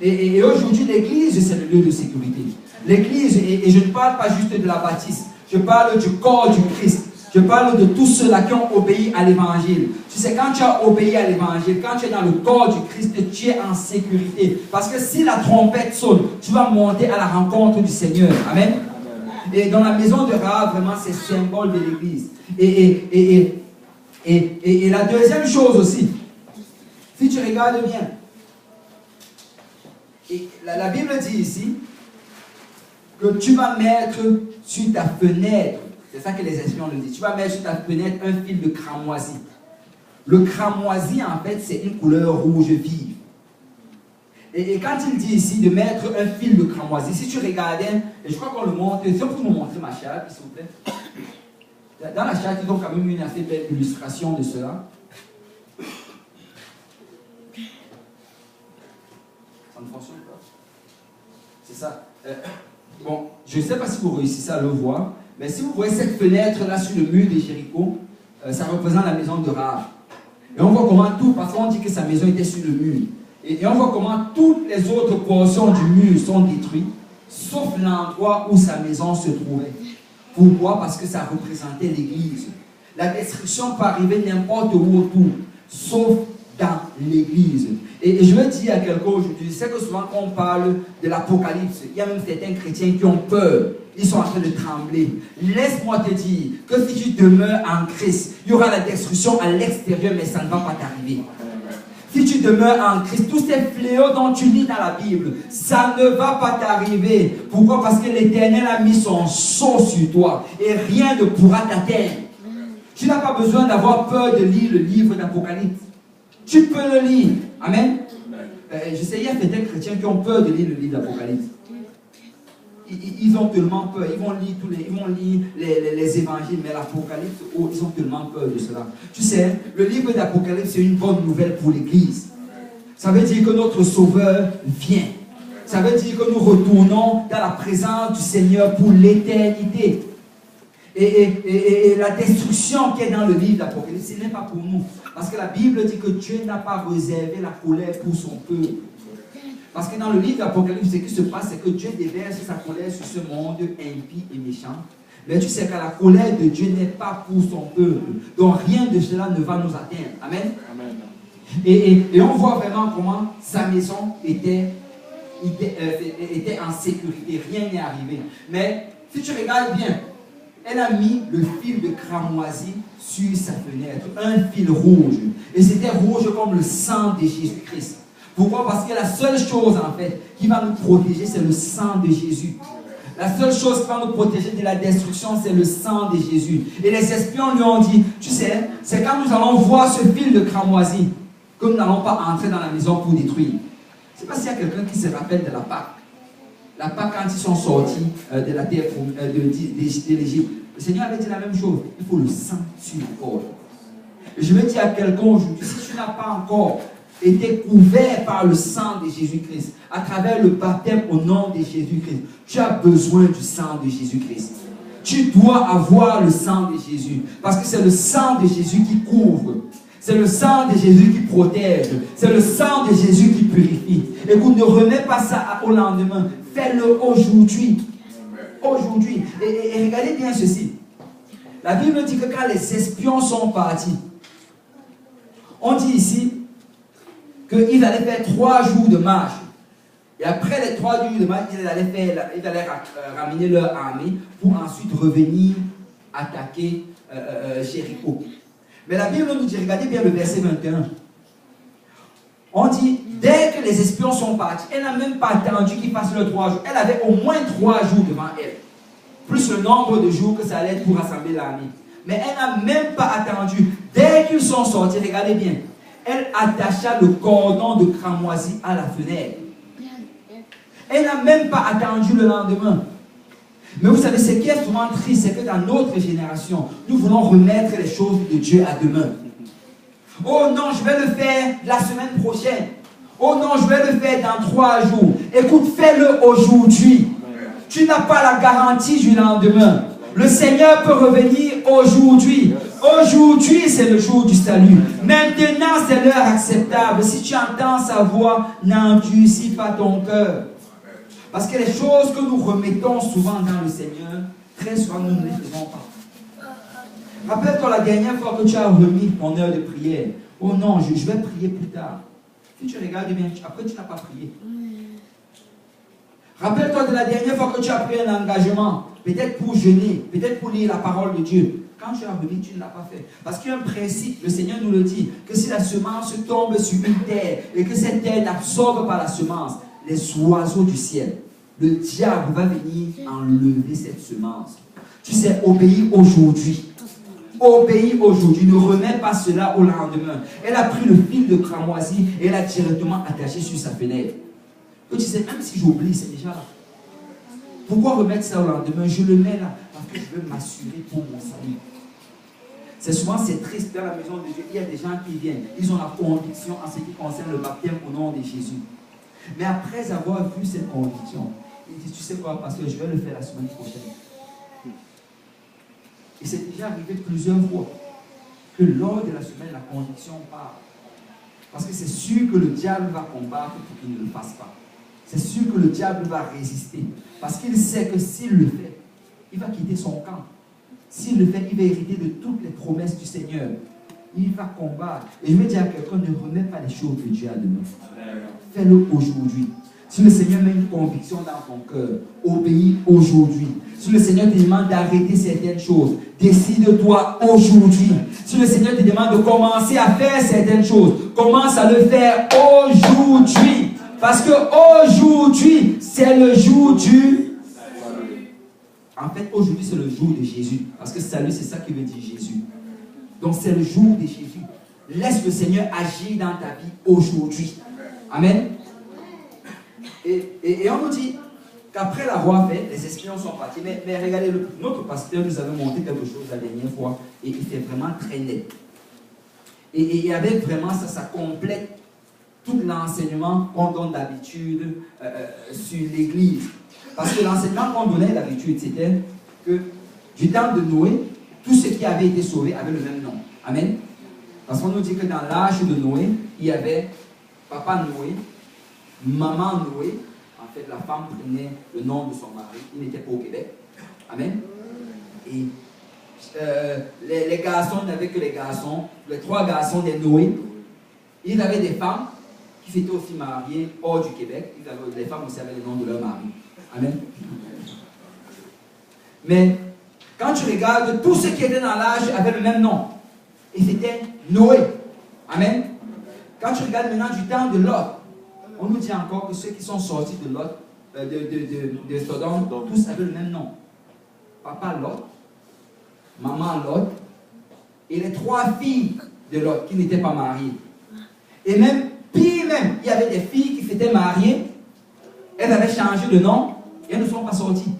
Speaker 1: Et aujourd'hui, l'église, c'est le lieu de sécurité. L'église, et je ne parle pas juste de la baptiste, je parle du corps du Christ. Je parle de tous ceux-là qui ont obéi à l'évangile. Tu sais, quand tu as obéi à l'évangile, quand tu es dans le corps du Christ, tu es en sécurité. Parce que si la trompette sonne, tu vas monter à la rencontre du Seigneur. Amen. Et dans la maison de Rahab, vraiment, c'est symbole de l'église. Et la deuxième chose aussi, si tu regardes bien, la Bible dit ici que tu vas mettre sur ta fenêtre, c'est ça que les espions le disent, tu vas mettre sur ta fenêtre un fil de cramoisi. Le cramoisi, en fait, c'est une couleur rouge vive. Et quand il dit ici de mettre un fil de cramoisi, si tu regardais, et je crois qu'on le montre, si on peut nous montrer ma charte, s'il vous plaît. Dans la charte, ils ont quand même une assez belle illustration de cela. Ça ne fonctionne pas. C'est ça. Bon, je ne sais pas si vous réussissez à le voir, mais si vous voyez cette fenêtre-là sur le mur de Jéricho, ça représente la maison de Rahab. Et on voit comment tout, parce qu'on dit que sa maison était sur le mur. Et on voit comment toutes les autres portions du mur sont détruites, sauf l'endroit où sa maison se trouvait. Pourquoi? Parce que ça représentait l'église. La destruction peut arriver n'importe où autour, sauf dans l'église. Et je veux dire à quelqu'un aujourd'hui, je sais que souvent quand on parle de l'Apocalypse, il y a même certains chrétiens qui ont peur. Ils sont en train de trembler. Laisse-moi te dire que si tu demeures en Christ, il y aura la destruction à l'extérieur, mais ça ne va pas t'arriver. Si tu demeures en Christ, tous ces fléaux dont tu lis dans la Bible, ça ne va pas t'arriver. Pourquoi? Parce que l'Éternel a mis son sceau sur toi et rien ne pourra t'atteindre. Tu n'as pas besoin d'avoir peur de lire le livre d'Apocalypse. Tu peux le lire. Amen. Je sais, il y a certains chrétiens qui ont peur de lire le livre d'Apocalypse. Ils ont tellement peur. Ils vont lire les évangiles, mais l'Apocalypse, oh, ils ont tellement peur de cela. Tu sais, le livre d'Apocalypse, c'est une bonne nouvelle pour l'Église. Ça veut dire que notre Sauveur vient. Ça veut dire que nous retournons dans la présence du Seigneur pour l'éternité. Et la destruction qui est dans le livre d'Apocalypse, ce n'est pas pour nous. Parce que la Bible dit que Dieu n'a pas réservé la colère pour son peuple. Parce que dans le livre d'Apocalypse, ce qui se passe, c'est que Dieu déverse sa colère sur ce monde impie et méchant. Mais tu sais que la colère de Dieu n'est pas pour son peuple. Donc rien de cela ne va nous atteindre. Amen. Amen. Et on voit vraiment comment sa maison était en sécurité. Rien n'est arrivé. Mais si tu regardes bien, elle a mis le fil de cramoisi sur sa fenêtre. Un fil rouge. Et c'était rouge comme le sang de Jésus-Christ. Pourquoi? Parce que la seule chose en fait qui va nous protéger, c'est le sang de Jésus. La seule chose qui va nous protéger de la destruction, c'est le sang de Jésus. Et les espions lui ont dit, tu sais, c'est quand nous allons voir ce fil de cramoisi que nous n'allons pas entrer dans la maison pour détruire. Je ne sais pas s'il y a quelqu'un qui se rappelle de la Pâque. La Pâque, quand ils sont sortis de la terre de l'Égypte, le Seigneur avait dit la même chose. Il faut le sang sur la corde. Et je veux dire à quelqu'un aujourd'hui, si tu n'as pas encore été couvert par le sang de Jésus-Christ, à travers le baptême au nom de Jésus-Christ, tu as besoin du sang de Jésus-Christ. Tu dois avoir le sang de Jésus, parce que c'est le sang de Jésus qui couvre. C'est le sang de Jésus qui protège. C'est le sang de Jésus qui purifie. Écoute, ne remets pas ça au lendemain. Fais-le aujourd'hui. Aujourd'hui. Et regardez bien ceci. La Bible dit que quand les espions sont partis, on dit ici qu'ils allaient faire 3 jours de marche. Et après les 3 jours de marche, ils allaient ramener leur armée pour ensuite revenir attaquer Jéricho. Mais la Bible nous dit, regardez bien le verset 21. On dit, dès que les espions sont partis, elle n'a même pas attendu qu'ils fassent leurs 3 jours. Elle avait au moins 3 jours devant elle. Plus le nombre de jours que ça allait être pour rassembler l'armée. Mais elle n'a même pas attendu. Dès qu'ils sont sortis, regardez bien. Elle attacha le cordon de cramoisi à la fenêtre. Elle n'a même pas attendu le lendemain. Mais vous savez, ce qui est souvent triste, c'est que dans notre génération, nous voulons remettre les choses de Dieu à demain. Oh non, je vais le faire la semaine prochaine. Oh non, je vais le faire dans 3 jours. Écoute, fais-le aujourd'hui. Tu n'as pas la garantie du lendemain. Le Seigneur peut revenir aujourd'hui. Aujourd'hui, c'est le jour du salut. Maintenant, c'est l'heure acceptable. Si tu entends sa voix, n'endurcis pas ton cœur. Parce que les choses que nous remettons souvent dans le Seigneur, très souvent, nous ne les faisons pas. Rappelle-toi la dernière fois que tu as remis ton heure de prière. Oh non, je vais prier plus tard. Si tu regardes bien, après tu n'as pas prié. Rappelle-toi de la dernière fois que tu as pris un engagement, peut-être pour jeûner, peut-être pour lire la parole de Dieu. Quand tu as remis, tu ne l'as pas fait. Parce qu'il y a un principe, le Seigneur nous le dit, que si la semence tombe sur une terre et que cette terre l'absorbe par la semence, les oiseaux du ciel, le diable va venir enlever cette semence. Tu sais, obéis aujourd'hui. Obéis aujourd'hui. Ne remets pas cela au lendemain. Elle a pris le fil de cramoisi et elle a directement attaché sur sa fenêtre. Et tu sais, même si j'oublie, c'est déjà là. Pourquoi remettre ça au lendemain? Je le mets là parce que je veux m'assurer pour mon salut. C'est souvent, c'est triste dans la maison de Dieu. Il y a des gens qui viennent. Ils ont la conviction en ce qui concerne le baptême au nom de Jésus. Mais après avoir vu cette conviction, ils disent, tu sais quoi, parce que je vais le faire la semaine prochaine. Et c'est déjà arrivé plusieurs fois que lors de la semaine, la conviction part. Parce que c'est sûr que le diable va combattre pour qu'il ne le fasse pas. C'est sûr que le diable va résister. Parce qu'il sait que s'il le fait, il va quitter son camp. S'il le fait, il va hériter de toutes les promesses du Seigneur. il va combattre. Et je veux dire à quelqu'un, ne remets pas les choses que Dieu a demain. Fais-le aujourd'hui. Si le Seigneur met une conviction dans ton cœur, obéis aujourd'hui. Si le Seigneur te demande d'arrêter certaines choses, décide-toi aujourd'hui. Si le Seigneur te demande de commencer à faire certaines choses, commence à le faire aujourd'hui. Parce que aujourd'hui, c'est le jour du... En fait, aujourd'hui, c'est le jour de Jésus. Parce que salut, c'est ça qui veut dire Jésus. Donc, c'est le jour de Jésus. Laisse le Seigneur agir dans ta vie aujourd'hui. Amen. Et on nous dit qu'après l'avoir fait, les espions sont partis. Mais regardez, notre pasteur nous avait montré quelque chose la dernière fois. Et il était vraiment très net. Et avec vraiment ça complète tout l'enseignement qu'on donne d'habitude sur l'église. Parce que l'enseignement qu'on donnait d'habitude, c'était que du temps de Noé, tout ce qui avait été sauvé avait le même nom. Amen. Parce qu'on nous dit que dans l'âge de Noé, il y avait papa Noé, maman Noé. En fait, la femme prenait le nom de son mari. Il n'était pas au Québec. Amen. Et les garçons n'avaient que les garçons, les 3 garçons de Noé. Ils avaient des femmes qui s'étaient aussi mariées hors du Québec. Les femmes aussi avaient le nom de leur mari. Amen. Mais quand tu regardes, tous ceux qui étaient dans l'âge avaient le même nom. Et c'était Noé. Amen. Quand tu regardes maintenant du temps de Lot, on nous dit encore que ceux qui sont sortis de Lot, de Sodome, tous avaient le même nom. Papa Lot, maman Lot, et les 3 filles de Lot qui n'étaient pas mariées. Et même, pire même, il y avait des filles qui s'étaient mariées, elles avaient changé de nom, et elles ne sont pas sorties.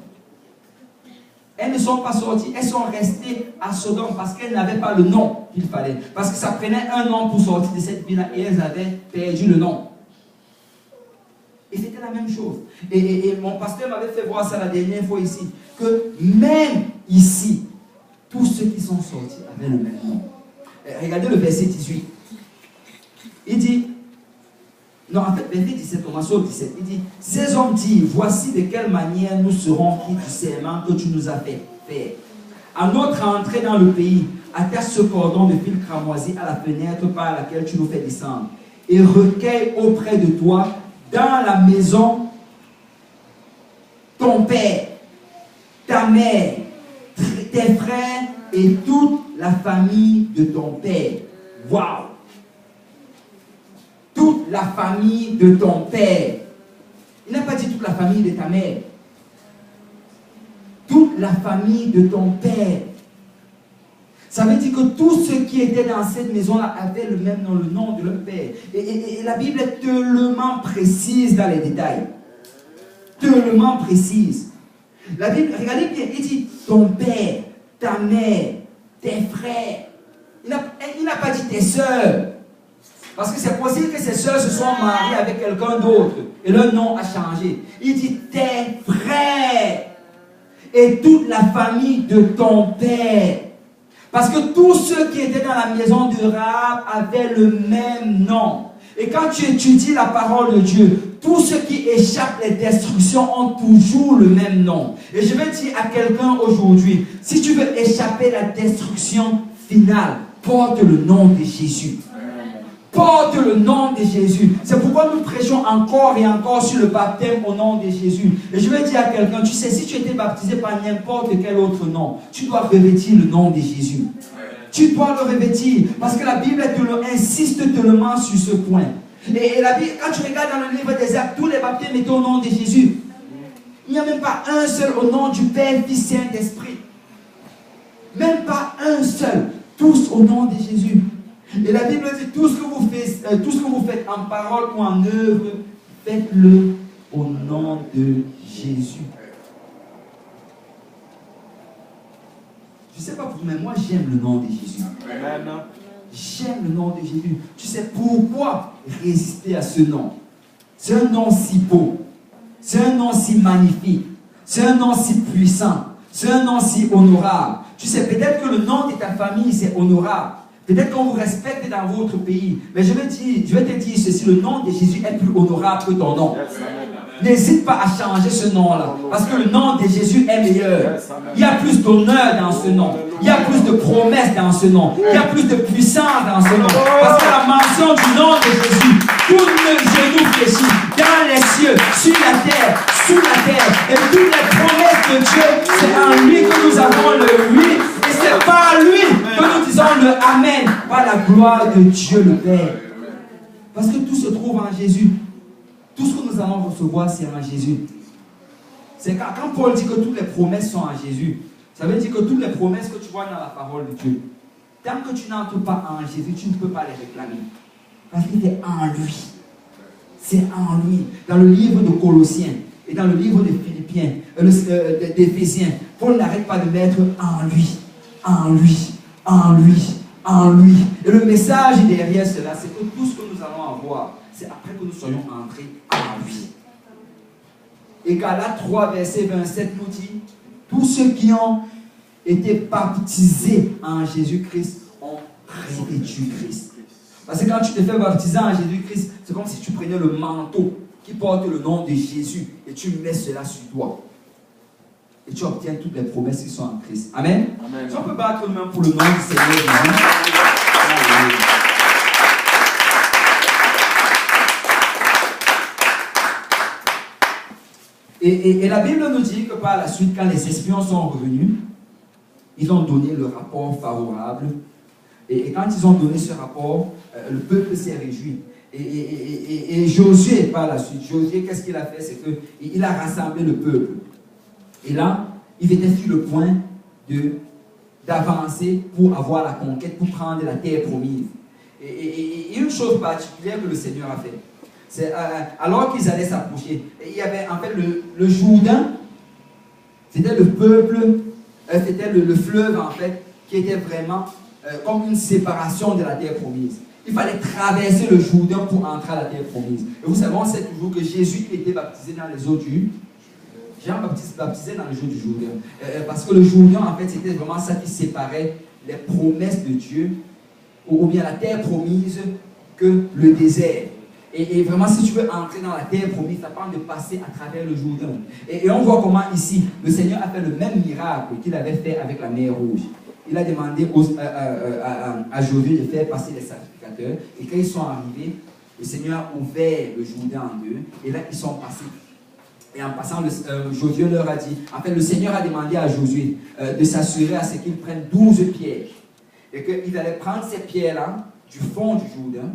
Speaker 1: Elles ne sont pas sorties, elles sont restées à Sodome parce qu'elles n'avaient pas le nom qu'il fallait. Parce que ça prenait un an pour sortir de cette ville-là et elles avaient perdu le nom. Et c'était la même chose. Et mon pasteur m'avait fait voir ça la dernière fois ici, que même ici, tous ceux qui sont sortis avaient le même nom. Regardez le verset 18. Il dit, non, en fait, verset 17, on au 17, il dit, ces hommes disent, voici de quelle manière nous serons quittes du serment que tu nous as fait faire. À notre entrée dans le pays, attache ce cordon de fil cramoisi à la fenêtre par laquelle tu nous fais descendre, et recueille auprès de toi, dans la maison, ton père, ta mère, tes frères et toute la famille de ton père. Waouh! Toute la famille de ton père. Il n'a pas dit toute la famille de ta mère. Toute la famille de ton père. Ça veut dire que tous ceux qui étaient dans cette maison-là avaient le même nom, le nom de leur père. Et la Bible est tellement précise dans les détails. Tellement précise. La Bible, regardez bien, il dit ton père, ta mère, tes frères. Il n'a pas dit tes soeurs. Parce que c'est possible que ces soeurs se soient mariées avec quelqu'un d'autre et leur nom a changé. Il dit tes frères et toute la famille de ton père. Parce que tous ceux qui étaient dans la maison de Rahab avaient le même nom. Et quand tu étudies la parole de Dieu, tous ceux qui échappent les destructions ont toujours le même nom. Et je vais dire à quelqu'un aujourd'hui, si tu veux échapper à la destruction finale, porte le nom de Jésus. Porte le nom de Jésus. C'est pourquoi nous prêchons encore et encore sur le baptême au nom de Jésus. Et je vais dire à quelqu'un, tu sais, si tu étais baptisé par n'importe quel autre nom, tu dois revêtir le nom de Jésus. Tu dois le revêtir. Parce que la Bible insiste tellement sur ce point. Et la Bible, quand tu regardes dans le livre des Actes, tous les baptêmes étaient au nom de Jésus. Il n'y a même pas un seul au nom du Père, Fils, Saint-Esprit. Même pas un seul. Tous au nom de Jésus. Et la Bible dit, tout ce que vous faites en parole ou en œuvre, faites-le au nom de Jésus. Je ne sais pas pour vous, mais moi j'aime le nom de Jésus. J'aime le nom de Jésus. Tu sais pourquoi résister à ce nom? C'est un nom si beau. C'est un nom si magnifique. C'est un nom si puissant. C'est un nom si honorable. Tu sais, peut-être que le nom de ta famille, c'est honorable. Peut-être qu'on vous respecte dans votre pays. Mais je vais te dire ceci, le nom de Jésus est plus honorable que ton nom. N'hésite pas à changer ce nom-là. Parce que le nom de Jésus est meilleur. Il y a plus d'honneur dans ce nom. Il y a plus de promesses dans ce nom. Il y a plus de puissance dans ce nom. Parce que la mention du nom de Jésus, tout le genou fléchit dans les cieux, sur la terre, sous la terre. Et toutes les promesses de Dieu, c'est en lui que nous avons le oui. Et c'est par lui que nous disons le Amen, par la gloire de Dieu le Père. Parce que tout se trouve en Jésus. Tout ce que nous allons recevoir, c'est en Jésus. C'est quand Paul dit que toutes les promesses sont en Jésus, ça veut dire que toutes les promesses que tu vois dans la parole de Dieu, tant que tu n'entres pas en Jésus, tu ne peux pas les réclamer. Parce qu'il est en lui. C'est en lui. Dans le livre de Colossiens et dans le livre de Philippiens, d'Éphésiens, Paul n'arrête pas de mettre en lui, en lui, en lui, en lui. Et le message derrière cela, c'est que tout ce que nous allons avoir, c'est après que nous soyons entrés en lui. Et Galates 3, verset 27 nous dit, tous ceux qui ont été baptisés en Jésus-Christ ont revêtu Christ. Parce que quand tu te fais baptiser en Jésus-Christ, c'est comme si tu prenais le manteau qui porte le nom de Jésus et tu mets cela sur toi. Et tu obtiens toutes les promesses qui sont en Christ. Amen. Amen. Si on peut battre les mains pour le nom du Seigneur Jésus. Et la Bible nous dit que par la suite, quand les espions sont revenus, ils ont donné le rapport favorable. Et quand ils ont donné ce rapport, le peuple s'est réjoui. Et Josué, par la suite, Josué, qu'est-ce qu'il a fait? C'est qu'il a rassemblé le peuple. Et là, il était sur le point d'avancer pour avoir la conquête, pour prendre la terre promise. Et une chose particulière que le Seigneur a fait, c'est alors qu'ils allaient s'approcher, il y avait en fait le Jourdain, c'était le peuple, c'était le fleuve en fait, qui était vraiment comme une séparation de la terre promise. Il fallait traverser le Jourdain pour entrer à la terre promise. Et vous savez, on sait toujours que Jésus était baptisé dans les eaux du Jean-Baptiste baptisé dans les eaux du Jourdain. Parce que le Jourdain, en fait, c'était vraiment ça qui séparait les promesses de Dieu, ou bien la terre promise, que le désert. Et vraiment, si tu veux entrer dans la terre promise, ça parle de passer à travers le Jourdain. Et on voit comment ici, le Seigneur a fait le même miracle qu'il avait fait avec la mer Rouge. Il a demandé à Josué de faire passer les sacrificateurs. Et quand ils sont arrivés, le Seigneur a ouvert le Jourdain en deux. Et là, ils sont passés. Et en passant, Josué leur a dit, en fait, le Seigneur a demandé à Josué de s'assurer à ce qu'ils prennent 12 pierres. Et qu'ils allaient prendre ces pierres-là du fond du Jourdain.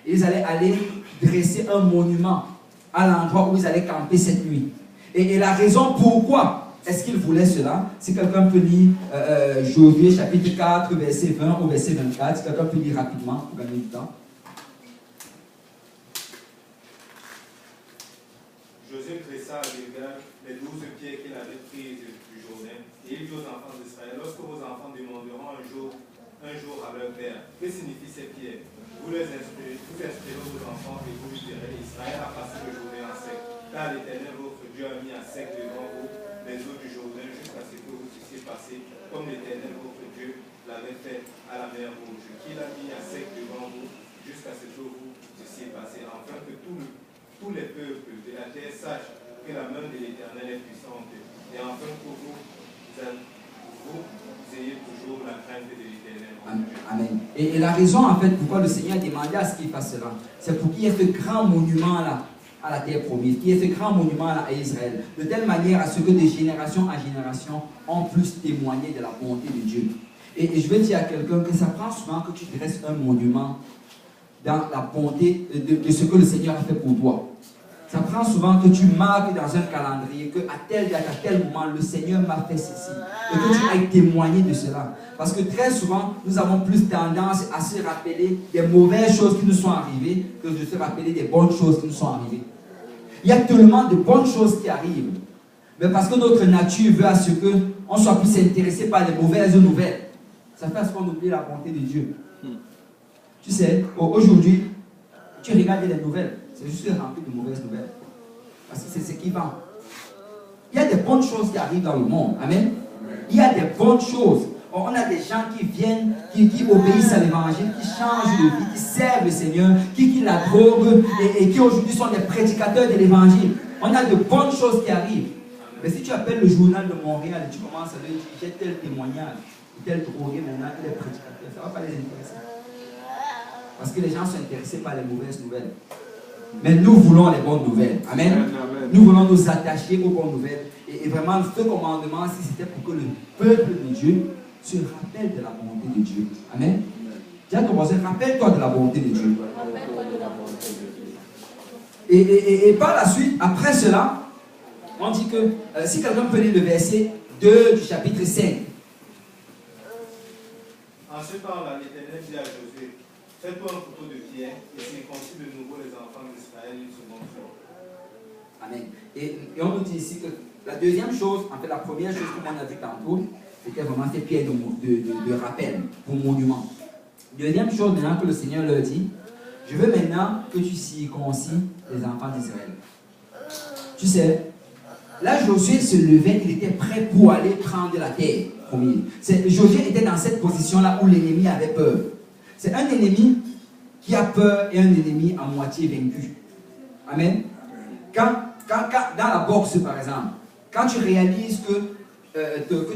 Speaker 1: Et ils allaient aller dresser un monument à l'endroit où ils allaient camper cette nuit. Et la raison pourquoi est-ce qu'ils voulaient cela? Si quelqu'un peut lire Josué chapitre 4, verset 20 au verset 24, si quelqu'un peut lire rapidement pour gagner du temps.
Speaker 2: Josué dressa à l'égard les 12 pierres qu'il avait prises du Jourdain, et il dit aux enfants d'Israël, lorsque vos enfants demanderont un jour à leur père, que signifient ces pierres? Vous inspirez vos enfants et vous lui direz, Israël a passé le Jourdain en sec, car l'Éternel votre Dieu a mis en sec devant vous les eaux du Jourdain jusqu'à ce que vous puissiez passer, comme l'Éternel votre Dieu l'avait fait à la mer Rouge, qu'il a mis en sec devant vous jusqu'à ce que vous puissiez passer, afin que tous les peuples de la terre sachent que la main de l'Éternel est puissante, et afin que vous ayez toujours la crainte de l'Éternel.
Speaker 1: Amen. Et la raison en fait pourquoi le Seigneur a demandé à ce qu'il fasse cela, c'est pour qu'il y ait ce grand monument là à la terre promise, qu'il y ait ce grand monument là à Israël, de telle manière à ce que de génération en génération on puisse témoigner de la bonté de Dieu. Et je vais dire à quelqu'un que ça prend souvent que tu dresses un monument dans la bonté de ce que le Seigneur a fait pour toi. Ça prend souvent que tu marques dans un calendrier que à telle date, à tel moment, le Seigneur m'a fait ceci. Et que tu ailles témoigner de cela. Parce que très souvent, nous avons plus tendance à se rappeler des mauvaises choses qui nous sont arrivées que de se rappeler des bonnes choses qui nous sont arrivées. Il y a tellement de bonnes choses qui arrivent. Mais parce que notre nature veut à ce qu'on soit plus intéressé par les mauvaises nouvelles. Ça fait à ce qu'on oublie la bonté de Dieu. Tu sais, aujourd'hui, tu regardes les nouvelles. C'est juste rempli de mauvaises nouvelles. Parce que c'est ce qui vend. Il y a des bonnes choses qui arrivent dans le monde. Amen. Il y a des bonnes choses. on a des gens qui viennent, qui obéissent à l'évangile, qui changent de vie, qui servent le Seigneur, qui l'adorent et qui aujourd'hui sont des prédicateurs de l'évangile. On a de bonnes choses qui arrivent. Mais si tu appelles le journal de Montréal et tu commences à dire j'ai tel témoignage, tel drogué maintenant, il est prédicateur, ça ne va pas les intéresser. Parce que les gens sont intéressés par les mauvaises nouvelles. Mais nous voulons les bonnes nouvelles. Amen.
Speaker 2: Amen.
Speaker 1: Nous voulons nous attacher aux bonnes nouvelles. Et vraiment, ce commandement, si c'était pour que le peuple de Dieu se rappelle de la bonté de Dieu. Amen. Tu as commencé, rappelle-toi de la bonté de Dieu. Et par la suite, après cela, on dit que si quelqu'un peut lire le verset 2 du chapitre 5.
Speaker 2: En ce temps-là, l'Éternel dit à Josué, fais-toi un couteau de pierre et circoncis de nouveau les enfants d'Israël une seconde fois.
Speaker 1: Amen. Et on nous dit ici que la deuxième chose, en fait la première chose comme on a vu tantôt, c'était vraiment ces pierres de rappel pour monument. Deuxième chose maintenant que le Seigneur leur dit, je veux maintenant que tu circoncis les enfants d'Israël. Tu sais, là Josué se levait, il était prêt pour aller prendre la terre promise. Josué était dans cette position-là où l'ennemi avait peur. C'est un ennemi qui a peur et un ennemi à moitié vaincu. Amen. Quand dans la boxe, par exemple, quand tu réalises que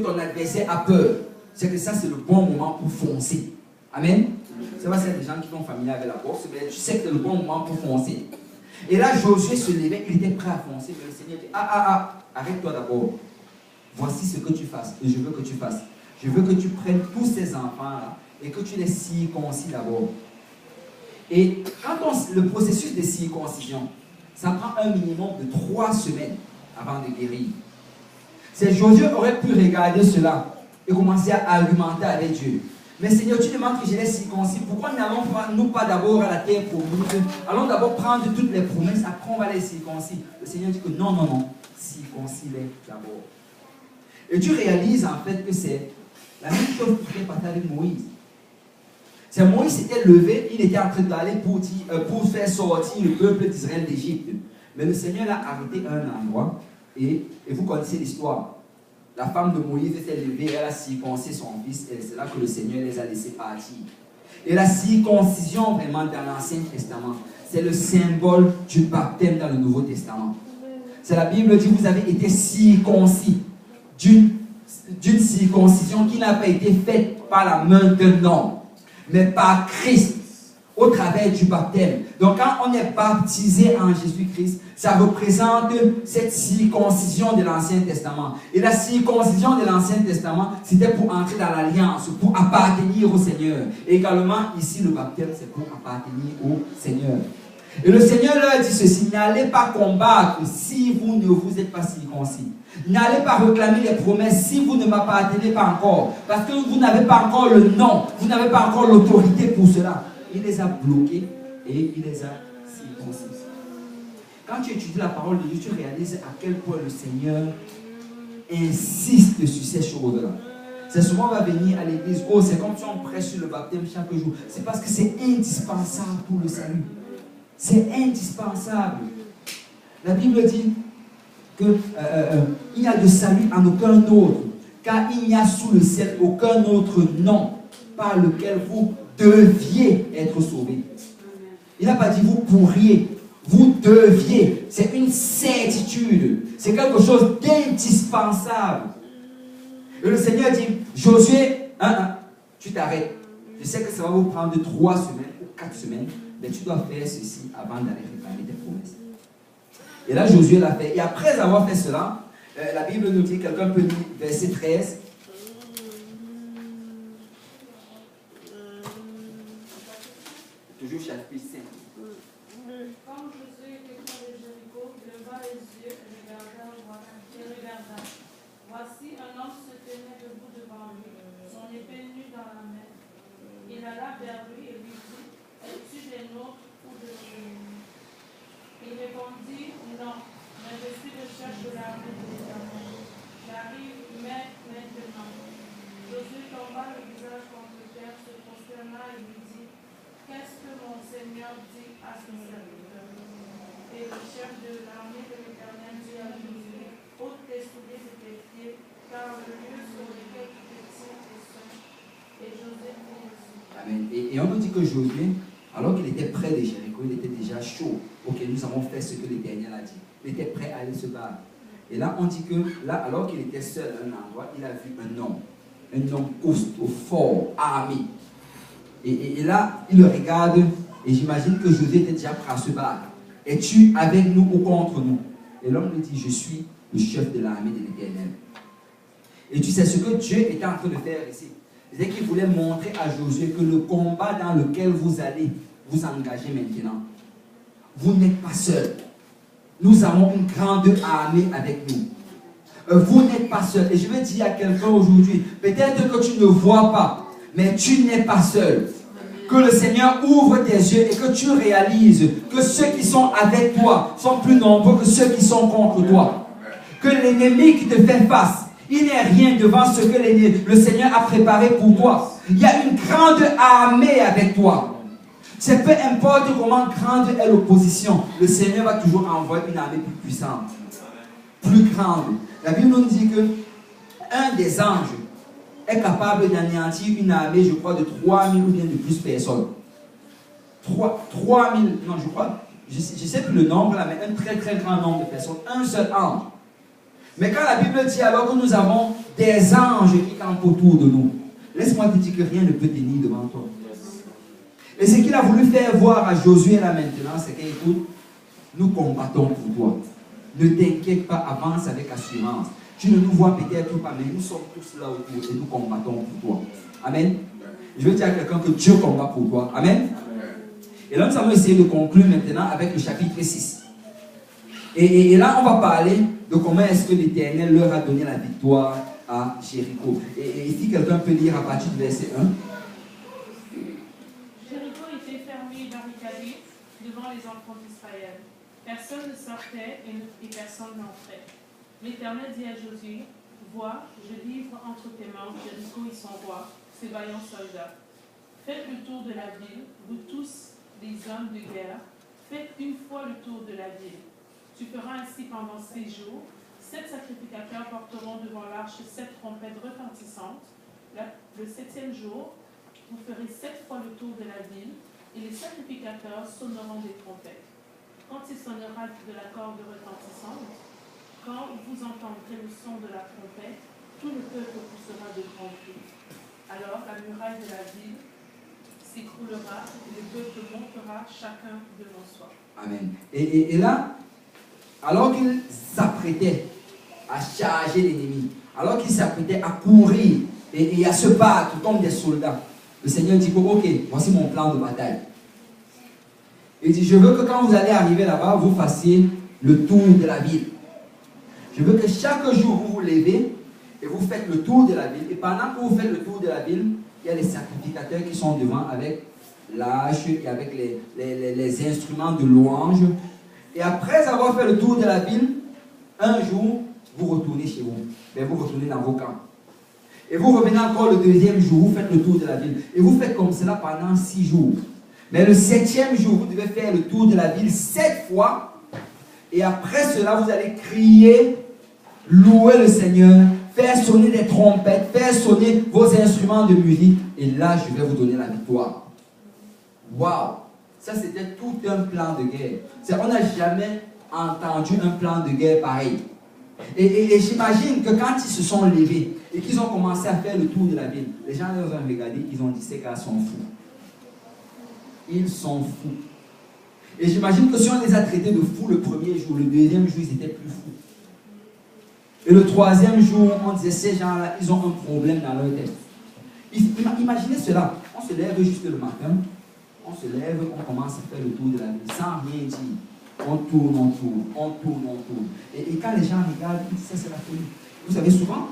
Speaker 1: ton adversaire a peur, c'est que ça, c'est le bon moment pour foncer. Amen. C'est vrai, c'est des gens qui sont familiers avec la boxe, mais tu sais que c'est le bon moment pour foncer. Et là, Josué se levait, il était prêt à foncer, mais le Seigneur dit, arrête-toi d'abord. Voici ce que tu fasses, et je veux que tu fasses. Je veux que tu prennes tous ces enfants-là, et que tu les circoncis d'abord. Et quand le processus de circoncision, ça prend un minimum de 3 semaines avant de guérir. C'est Josué aurait pu regarder cela et commencer à argumenter avec Dieu. Mais Seigneur, tu demandes que je les circoncis. Pourquoi n'allons-nous pas d'abord à la terre promise? Allons d'abord prendre toutes les promesses, après on va les circoncire. Le Seigneur dit que non, circoncis-les d'abord. Et tu réalises en fait que c'est la même chose qui est passée avec Moïse. C'est Moïse s'était levé, il était en train d'aller pour faire sortir le peuple d'Israël d'Égypte. Mais le Seigneur l'a arrêté à un endroit, et vous connaissez l'histoire. La femme de Moïse s'est levée, elle a circoncis son fils, et c'est là que le Seigneur les a laissés partir. Et la circoncision, vraiment, dans l'Ancien Testament, c'est le symbole du baptême dans le Nouveau Testament. C'est la Bible dit, vous avez été circoncis d'une circoncision qui n'a pas été faite par la main d'un homme, mais par Christ, au travers du baptême. Donc quand on est baptisé en Jésus-Christ, ça représente cette circoncision de l'Ancien Testament. Et la circoncision de l'Ancien Testament, c'était pour entrer dans l'alliance, pour appartenir au Seigneur. Et également, ici, le baptême, c'est pour appartenir au Seigneur. Et le Seigneur leur dit ceci, n'allez pas combattre si vous ne vous êtes pas circoncis. N'allez pas réclamer les promesses si vous ne m'appartenez pas encore. Parce que vous n'avez pas encore le nom, vous n'avez pas encore l'autorité pour cela. Il les a bloqués et il les a circoncis. Quand tu étudies la parole de Dieu, tu réalises à quel point le Seigneur insiste sur ces choses-là. C'est souvent on va venir à l'église, c'est comme si on prêche sur le baptême chaque jour. C'est parce que c'est indispensable pour le salut. C'est indispensable. La Bible dit qu'il n'y a de salut en aucun autre, car il n'y a sous le ciel aucun autre nom par lequel vous deviez être sauvés. Il n'a pas dit vous pourriez, vous deviez. C'est une certitude. C'est quelque chose d'indispensable. Et le Seigneur dit, Josué, tu t'arrêtes. Je sais que ça va vous prendre 3 semaines ou 4 semaines, mais tu dois faire ceci avant d'aller réclamer tes promesses. Et là, Josué l'a fait. Et après avoir fait cela, la Bible nous dit, quelqu'un peut lire verset 13. Toujours chapitre 5.
Speaker 3: Quand Josué était près de Jéricho, il leva les yeux et regarda. Voici un homme se tenait debout devant lui, son épée nue dans la main. Il alla vers lui et lui dit, es-tu des nôtres ou de l'ennemi? Il répondit, non, mais je suis le chef de l'armée de l'Éternel. J'arrive maintenant. Josué tomba le visage contre terre, se prosterna et lui dit, qu'est-ce que mon Seigneur dit à son serviteur? Et le chef de l'armée de l'Éternel dit à Josué, ôte tes souliers de tes pieds, car le lieu sur lequel tu te tiens est saint.
Speaker 1: Amen. Et on nous dit que Josué, alors qu'il était près de Jéricho, il était déjà chaud. Ok, nous avons fait ce que l'Éternel a dit. Il était prêt à aller se battre. Et là, on dit que, là, alors qu'il était seul à un endroit, il a vu un homme costaud, fort, armé. Et là, il le regarde, et j'imagine que Josué était déjà prêt à se battre. Es-tu avec nous ou contre nous? Et l'homme lui dit, je suis le chef de l'armée de l'Éternel. Et tu sais ce que Dieu était en train de faire ici. C'est qu'il voulait montrer à Josué que le combat dans lequel vous allez vous engager maintenant, vous n'êtes pas seul. Nous avons une grande armée avec nous. Vous n'êtes pas seul. Et je vais dire à quelqu'un aujourd'hui, peut-être que tu ne vois pas, mais tu n'es pas seul. Que le Seigneur ouvre tes yeux et que tu réalises que ceux qui sont avec toi sont plus nombreux que ceux qui sont contre toi. Que l'ennemi qui te fait face, il n'est rien devant ce que le Seigneur a préparé pour toi. Il y a une grande armée avec toi. C'est peu importe comment grande est l'opposition, le Seigneur va toujours envoyer une armée plus puissante, plus grande. La Bible nous dit que un des anges est capable d'anéantir une armée, je crois, de 3000 ou bien de plus personnes. 3000, non, je crois, je sais plus le nombre là, mais un très très grand nombre de personnes, un seul ange. Mais quand la Bible dit alors que nous avons des anges qui campent autour de nous, laisse-moi te dire que rien ne peut tenir devant toi. Et ce qu'il a voulu faire voir à Josué là maintenant, c'est qu'écoute, nous combattons pour toi. Ne t'inquiète pas, avance avec assurance. Tu ne nous vois peut-être pas, mais nous sommes tous là autour et nous combattons pour toi. Amen. Je veux dire à quelqu'un que Dieu combat pour toi. Amen. Et là, nous allons essayer de conclure maintenant avec le chapitre 6. Et là, on va parler de comment est-ce que l'Éternel leur a donné la victoire à Jéricho. Et si quelqu'un peut lire à partir du verset 1.
Speaker 3: Jéricho était fermé et barricadé devant les enfants d'Israël. Personne ne sortait et personne n'entrait. L'Éternel dit à Josué, vois, je livre entre tes mains Jéricho et son roi, ses vaillants soldats. Faites le tour de la ville, vous tous les hommes de guerre, faites une fois le tour de la ville. Tu feras ainsi pendant 6 jours. 7 sacrificateurs porteront devant l'arche 7 trompettes retentissantes. Le 7e jour, vous ferez 7 fois le tour de la ville, et les sacrificateurs sonneront des trompettes. Quand il sonnera de la corde retentissante, quand vous entendrez le son de la trompette, tout le peuple poussera de grands cris. Alors la muraille de la ville s'écroulera et le peuple montera chacun devant soi.
Speaker 1: Amen. Et là, alors qu'il s'apprêtait à charger l'ennemi, alors qu'il s'apprêtait à courir et à se battre comme des soldats, le Seigneur dit, ok, voici mon plan de bataille. Il dit, je veux que quand vous allez arriver là-bas, vous fassiez le tour de la ville. Je veux que chaque jour, vous vous levez et vous faites le tour de la ville. Et pendant que vous faites le tour de la ville, il y a les sacrificateurs qui sont devant avec l'âche et avec les instruments de louange. Et après avoir fait le tour de la ville, un jour, vous retournez chez vous. Mais vous retournez dans vos camps. Et vous revenez encore le 2e jour, vous faites le tour de la ville. Et vous faites comme cela pendant 6 jours. Mais le 7e jour, vous devez faire le tour de la ville 7 fois. Et après cela, vous allez crier, louer le Seigneur, faire sonner des trompettes, faire sonner vos instruments de musique. Et là, je vais vous donner la victoire. Waouh! Ça, c'était tout un plan de guerre. On n'a jamais entendu un plan de guerre pareil. Et j'imagine que quand ils se sont levés et qu'ils ont commencé à faire le tour de la ville, les gens les ont regardés, ils ont dit, ces gars sont fous. Ils sont fous. Et j'imagine que si on les a traités de fous le 1er jour, le 2e jour, ils étaient plus fous. Et le 3e jour, on disait, ces gens-là, ils ont un problème dans leur tête. Imaginez cela. On se lève juste le matin, on se lève, on commence à faire le tour de la ville, sans rien dire. On tourne. Et quand les gens regardent, ils disent, ça c'est la folie. Vous savez, souvent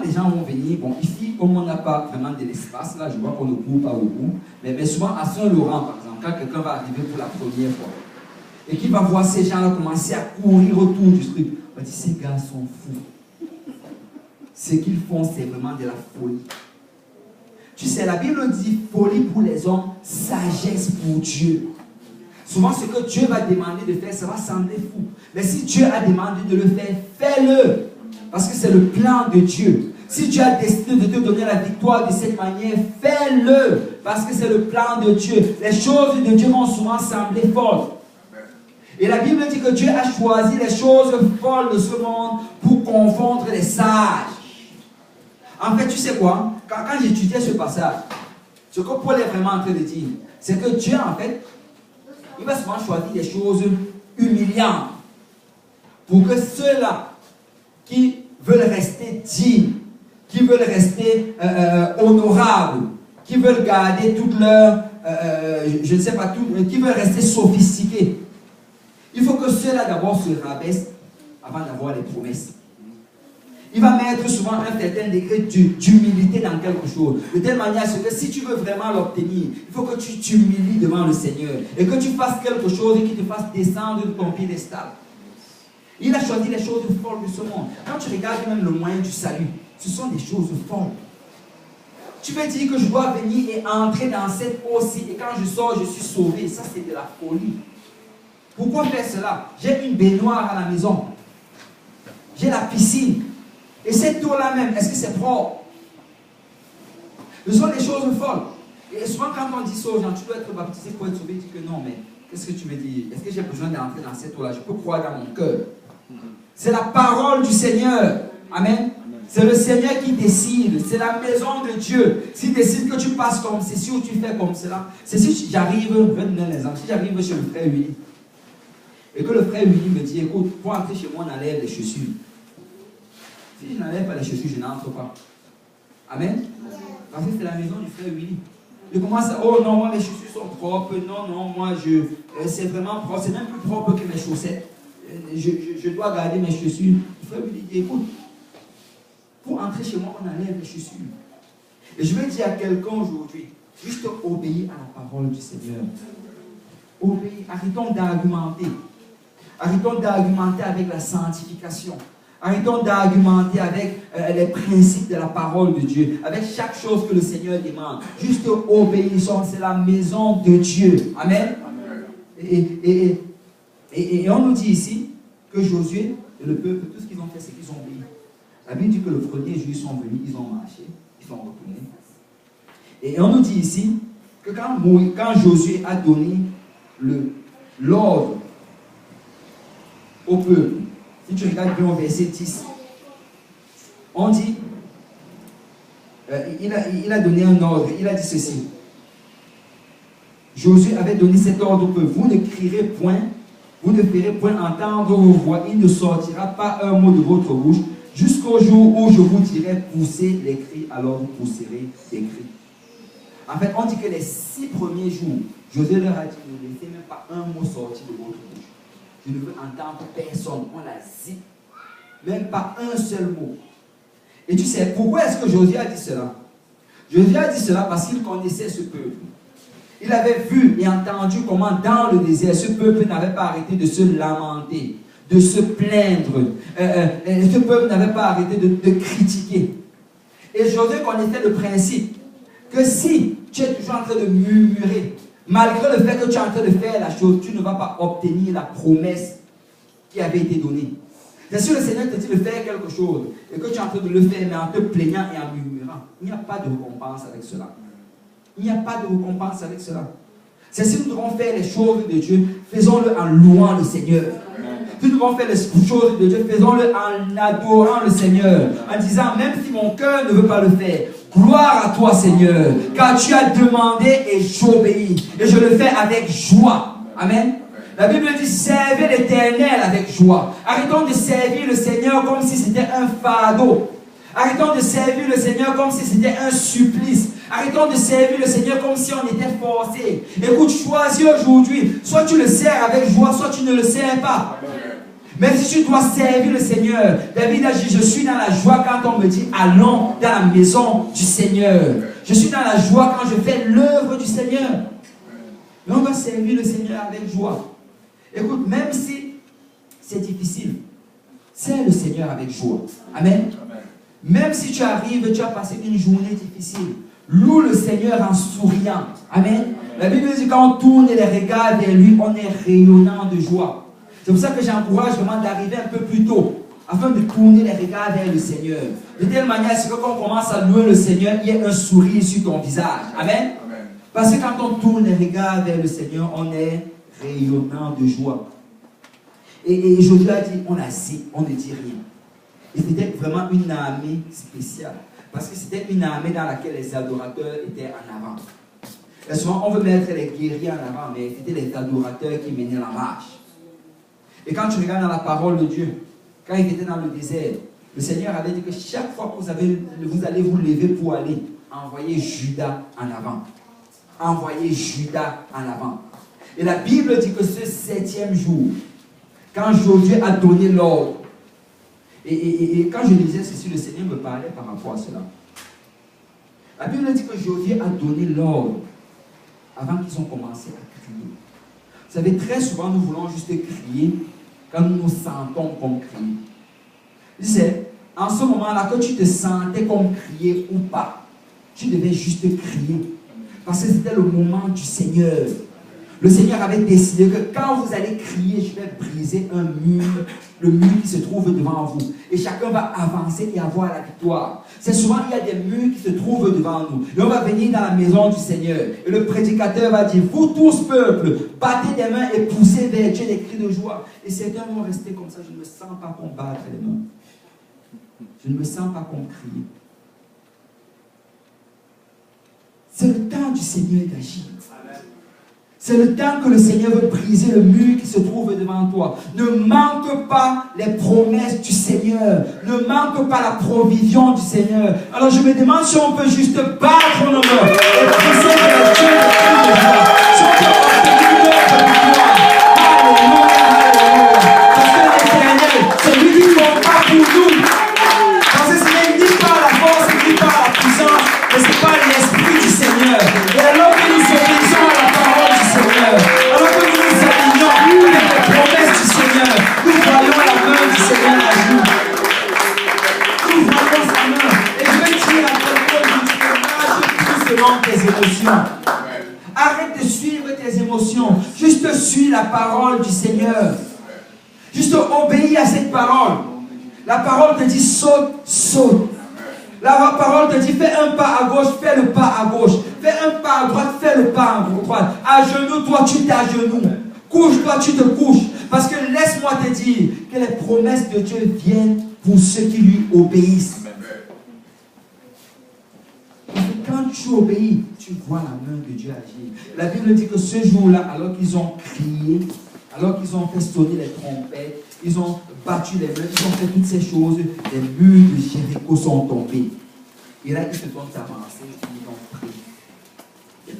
Speaker 1: les gens vont venir, bon, ici, comme on n'a pas vraiment de l'espace, là, je vois qu'on ne court pas beaucoup, mais souvent à Saint-Laurent, par exemple, quand quelqu'un va arriver pour la première fois, et qu'il va voir ces gens-là commencer à courir autour du truc, on va dire, ces gars sont fous. Ce qu'ils font, c'est vraiment de la folie. Tu sais, la Bible dit folie pour les hommes, sagesse pour Dieu. Souvent, ce que Dieu va demander de faire, ça va sembler fou. Mais si Dieu a demandé de le faire, fais-le. Parce que c'est le plan de Dieu. Si Dieu a décidé de te donner la victoire de cette manière, fais-le. Parce que c'est le plan de Dieu. Les choses de Dieu vont souvent sembler folles. Et la Bible dit que Dieu a choisi les choses folles de ce monde pour confondre les sages. En fait, tu sais quoi? Quand j'étudiais ce passage, ce que Paul est vraiment en train de dire, c'est que Dieu, en fait, il va souvent choisir des choses humiliantes pour que ceux-là qui veulent rester dignes, qui veulent rester honorables, qui veulent garder toute leur, je ne sais pas, qui veulent rester sophistiqués. Il faut que ceux-là d'abord se rabaissent avant d'avoir les promesses. Il va mettre souvent un certain degré d'humilité dans quelque chose. De telle manière que si tu veux vraiment l'obtenir, il faut que tu t'humilies devant le Seigneur. Et que tu fasses quelque chose qui te fasse descendre de ton piédestal. Il a choisi les choses folles de ce monde. Quand tu regardes même le moyen du salut, ce sont des choses folles. Tu veux dire que je dois venir et entrer dans cette eau-ci et quand je sors, je suis sauvé. Ça, c'est de la folie. Pourquoi faire cela? J'ai une baignoire à la maison. J'ai la piscine. Et cette eau-là même, est-ce que c'est propre? Ce sont des choses folles. Et souvent, quand on dit ça aux gens, tu dois être baptisé pour être sauvé, tu dis que non, mais qu'est-ce que tu veux dire? Est-ce que j'ai besoin d'entrer dans cette eau-là? Je peux croire dans mon cœur. C'est la parole du Seigneur. Amen. C'est le Seigneur qui décide. C'est la maison de Dieu. S'il décide que tu passes comme ceci ou tu fais comme cela, c'est si j'arrive, je vais donner un exemple, si j'arrive chez le frère Willy, et que le frère Willy me dit, écoute, pour entrer chez moi, on enlève les chaussures. Si je n'enlève pas les chaussures, je n'entre pas. Amen. Parce que c'est la maison du frère Willy. Je commence à, oh non, moi mes chaussures sont propres. Non, non, moi c'est vraiment propre. C'est même plus propre que mes chaussettes. Je dois garder mes chaussures. Le frère Willy dit, écoute, pour entrer chez moi, on enlève les chaussures. Et je vais dire à quelqu'un aujourd'hui, juste obéir à la parole du Seigneur. Obéir. Arrêtons d'argumenter. Arrêtons d'argumenter avec la sanctification. Arrêtons d'argumenter avec les principes de la parole de Dieu, avec chaque chose que le Seigneur demande. Juste obéissons, c'est la maison de Dieu. Amen. Et on nous dit ici que Josué et le peuple, tout ce qu'ils ont fait, c'est qu'ils ont obéi. La Bible dit que le premier jour, ils sont venus, ils ont marché, ils sont retournés. Et on nous dit ici que quand Josué a donné l'ordre au peuple, si tu regardes bien au verset 10, on dit, il a donné un ordre, il a dit ceci. Josué avait donné cet ordre au peuple, vous ne crierez point, vous ne ferez point entendre vos voix, il ne sortira pas un mot de votre bouche, jusqu'au jour où je vous dirai pousser les cris, alors vous pousserez les cris. En fait, on dit que les 6 premiers jours, Josué leur a dit, ne laissez même pas un mot sortir de votre bouche. Je ne veux entendre personne. On l'a dit. Même pas un seul mot. Et tu sais, pourquoi est-ce que Josué a dit cela? Josué a dit cela parce qu'il connaissait ce peuple. Il avait vu et entendu comment dans le désert, ce peuple n'avait pas arrêté de se lamenter, de se plaindre. Ce peuple n'avait pas arrêté de critiquer. Et Josué connaissait le principe que si tu es toujours en train de murmurer, malgré le fait que tu es en train de faire la chose, tu ne vas pas obtenir la promesse qui avait été donnée. C'est sûr, le Seigneur te dit de faire quelque chose et que tu es en train de le faire, mais en te plaignant et en murmurant. Il n'y a pas de récompense avec cela. Il n'y a pas de récompense avec cela. C'est si nous devons faire les choses de Dieu, faisons-le en louant le Seigneur. Si nous devons faire les choses de Dieu, faisons-le en adorant le Seigneur. En disant, même si mon cœur ne veut pas le faire, gloire à toi, Seigneur, car tu as demandé et j'obéis. Et je le fais avec joie. Amen. La Bible dit, servez l'Éternel avec joie. Arrêtons de servir le Seigneur comme si c'était un fardeau. Arrêtons de servir le Seigneur comme si c'était un supplice. Arrêtons de servir le Seigneur comme si on était forcé. Écoute, choisis aujourd'hui. Soit tu le sers avec joie, soit tu ne le sers pas. Mais si tu dois servir le Seigneur, David a dit, je suis dans la joie quand on me dit, allons dans la maison du Seigneur. Je suis dans la joie quand je fais l'œuvre du Seigneur. Mais on doit servir le Seigneur avec joie. Écoute, même si c'est difficile, sers le Seigneur avec joie. Amen. Même si tu arrives, tu as passé une journée difficile, loue le Seigneur en souriant. Amen. La Bible dit, quand on tourne les regards vers lui, on est rayonnant de joie. C'est pour ça que j'encourage vraiment d'arriver un peu plus tôt. afin de tourner les regards vers le Seigneur. De telle manière à ce que quand on commence à louer le Seigneur, il y ait un sourire sur ton visage. Amen.
Speaker 2: Amen.
Speaker 1: Parce que quand on tourne les regards vers le Seigneur, on est rayonnant de joie. Et Josué a dit, on a dit, on ne dit rien. Et c'était vraiment une armée spéciale. Parce que c'était une armée dans laquelle les adorateurs étaient en avant. Et souvent, on veut mettre les guerriers en avant, mais c'était les adorateurs qui menaient la marche. Et quand tu regardes dans la parole de Dieu, quand il était dans le désert, le Seigneur avait dit que chaque fois que vous allez vous lever pour aller, envoyer Judas en avant. Envoyer Judas en avant. Et la Bible dit que ce 7e jour, quand Josué a donné l'ordre, et quand je disais ceci, le Seigneur me parlait par rapport à cela. La Bible dit que Josué a donné l'ordre avant qu'ils ont commencé à crier. Vous savez, très souvent, nous voulons juste crier quand nous nous sentons comme crier. Tu sais, en ce moment-là, que tu te sentais comme crier ou pas, tu devais juste crier. Parce que c'était le moment du Seigneur. Le Seigneur avait décidé que quand vous allez crier, je vais briser un mur, le mur qui se trouve devant vous. Et chacun va avancer et avoir la victoire. C'est souvent, il y a des murs qui se trouvent devant nous. Et on va venir dans la maison du Seigneur. Et le prédicateur va dire, vous tous, peuple, battez des mains et poussez vers Dieu des cris de joie. Et certains vont rester comme ça, je ne me sens pas qu'on batte les mains. Je ne me sens pas qu'on crie. C'est le temps du Seigneur d'agir. C'est le temps que le Seigneur veut briser le mur qui se trouve devant toi. Ne manque pas les promesses du Seigneur. Ne manque pas la provision du Seigneur. Alors je me demande si on peut juste battre nos mains et briser le Dieu de cris de joie. Si on peut obtenir l'œuvre de gloire. Alléluia, alléluia. Parce que l'Éternel, c'est lui qui combat pour nous. Parce que ce n'est ni par la force, ni par la puissance, mais c'est par l'Esprit du Seigneur. Et alors que nous obéissons à la parole du Seigneur, alors que nous nous alignons avec les promesses du Seigneur, nous voyons la main du Seigneur agir. Nous voyons sa main. Et je vais dire à quelqu'un, je ne marche plus selon tes émotions. Arrête de suivre tes émotions. Juste suis la parole du Seigneur. Juste obéis à cette parole. La parole te dit saute, saute. La parole te dit fais un pas à gauche, fais le pas à gauche. Fais un pas à droite, fais le pas à droite. Agenouille-toi, tu t'agenouilles. Couche-toi, tu te couches. Parce que laisse-moi te dire que les promesses de Dieu viennent pour ceux qui lui obéissent. Parce que quand tu obéis, tu vois la main de Dieu agir. La Bible dit que ce jour-là, alors qu'ils ont crié, alors qu'ils ont fait sonner les trompettes, ils ont battu les mains, ils ont fait toutes ces choses, les murs de Jéricho sont tombés. Et là, ils se sont avancés, ils ont pris les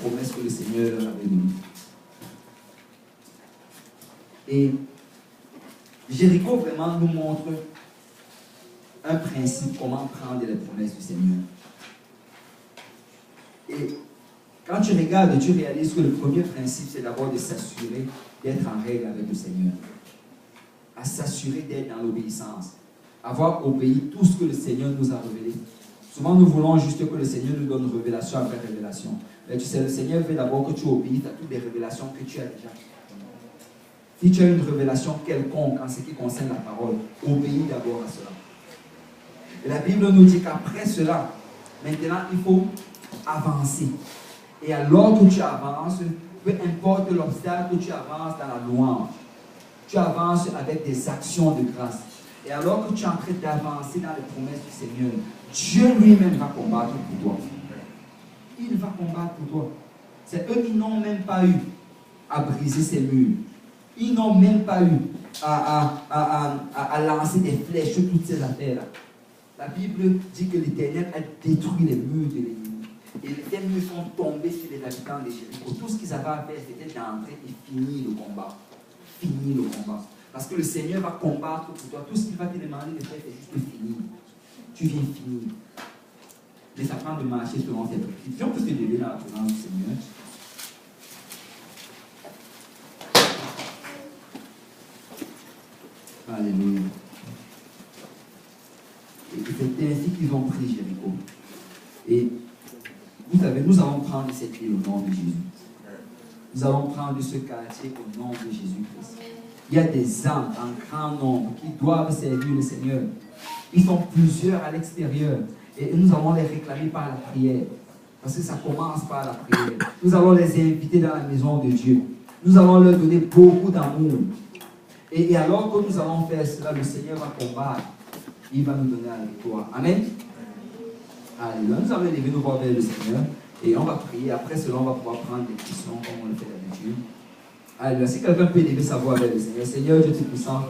Speaker 1: promesses que le Seigneur leur avait données. Et Jéricho vraiment nous montre un principe, comment prendre les promesses du Seigneur. Et quand tu regardes, tu réalises que le premier principe, c'est d'abord de s'assurer d'être en règle avec le Seigneur. À s'assurer d'être dans l'obéissance. Avoir obéi tout ce que le Seigneur nous a révélé. Souvent, nous voulons juste que le Seigneur nous donne révélation après révélation. Mais tu sais, le Seigneur veut d'abord que tu obéisses à toutes les révélations que tu as déjà. Si tu as une révélation quelconque en ce qui concerne la parole, obéis d'abord à cela. Et la Bible nous dit qu'après cela, maintenant, il faut avancer. Et alors que tu avances, peu importe l'obstacle, tu avances dans la louange. Tu avances avec des actions de grâce. Et alors que tu es en train d'avancer dans les promesses du Seigneur, Dieu lui-même va combattre pour toi. Il va combattre pour toi. C'est eux qui n'ont même pas eu à briser ces murs. Ils n'ont même pas eu à lancer des flèches sur toutes ces affaires-là. La Bible dit que l'Éternel a détruit les murs de l'ennemi. Et les murs sont tombés sur les habitants de Jéricho. Tout ce qu'ils avaient à faire, c'était d'entrer et finir le combat. Finir le combat. Parce que le Seigneur va combattre pour toi. Tout ce qu'il va te demander de faire, c'est juste de finir. Tu viens finir. Mais ça prend de marcher selon tes principes. Si on peut se lever dans la présence du Seigneur. Alléluia. Et c'est ainsi qu'ils ont pris Jéricho. Et vous savez, nous allons prendre cette ville au nom de Jésus. Nous allons prendre ce quartier au nom de Jésus-Christ. il y a des âmes en grand nombre qui doivent servir le Seigneur. Ils sont plusieurs à l'extérieur. Et nous allons les réclamer par la prière. Parce que ça commence par la prière. Nous allons les inviter dans la maison de Dieu. Nous allons leur donner beaucoup d'amour. Et alors que nous allons faire cela, le Seigneur va combattre. Il va nous donner la victoire. Amen. Alléluia. Nous allons lever nos voix vers le Seigneur. Et on va prier. Après cela, on va pouvoir prendre des questions comme on le fait d'habitude. Alléluia. Si quelqu'un peut lever sa voix vers le Seigneur. Seigneur Dieu Tout-Puissant,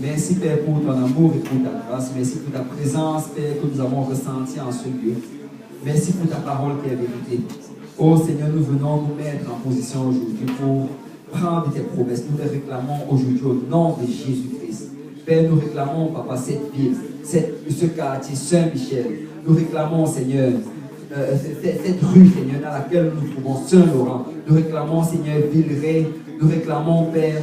Speaker 1: merci Père pour ton amour et pour ta grâce. Merci pour ta présence, Père, que nous avons ressentie en ce lieu. Merci pour ta parole qui est vérité. Oh Seigneur, nous venons nous mettre en position aujourd'hui pour prendre tes promesses. Nous les réclamons aujourd'hui au nom de Jésus-Christ. Père, nous réclamons, Papa, cette ville, ce quartier, Saint-Michel. Nous réclamons, Seigneur, cette rue, Seigneur, dans laquelle nous nous trouvons, Saint-Laurent. Nous réclamons, Seigneur, Villeray. Nous réclamons, Père,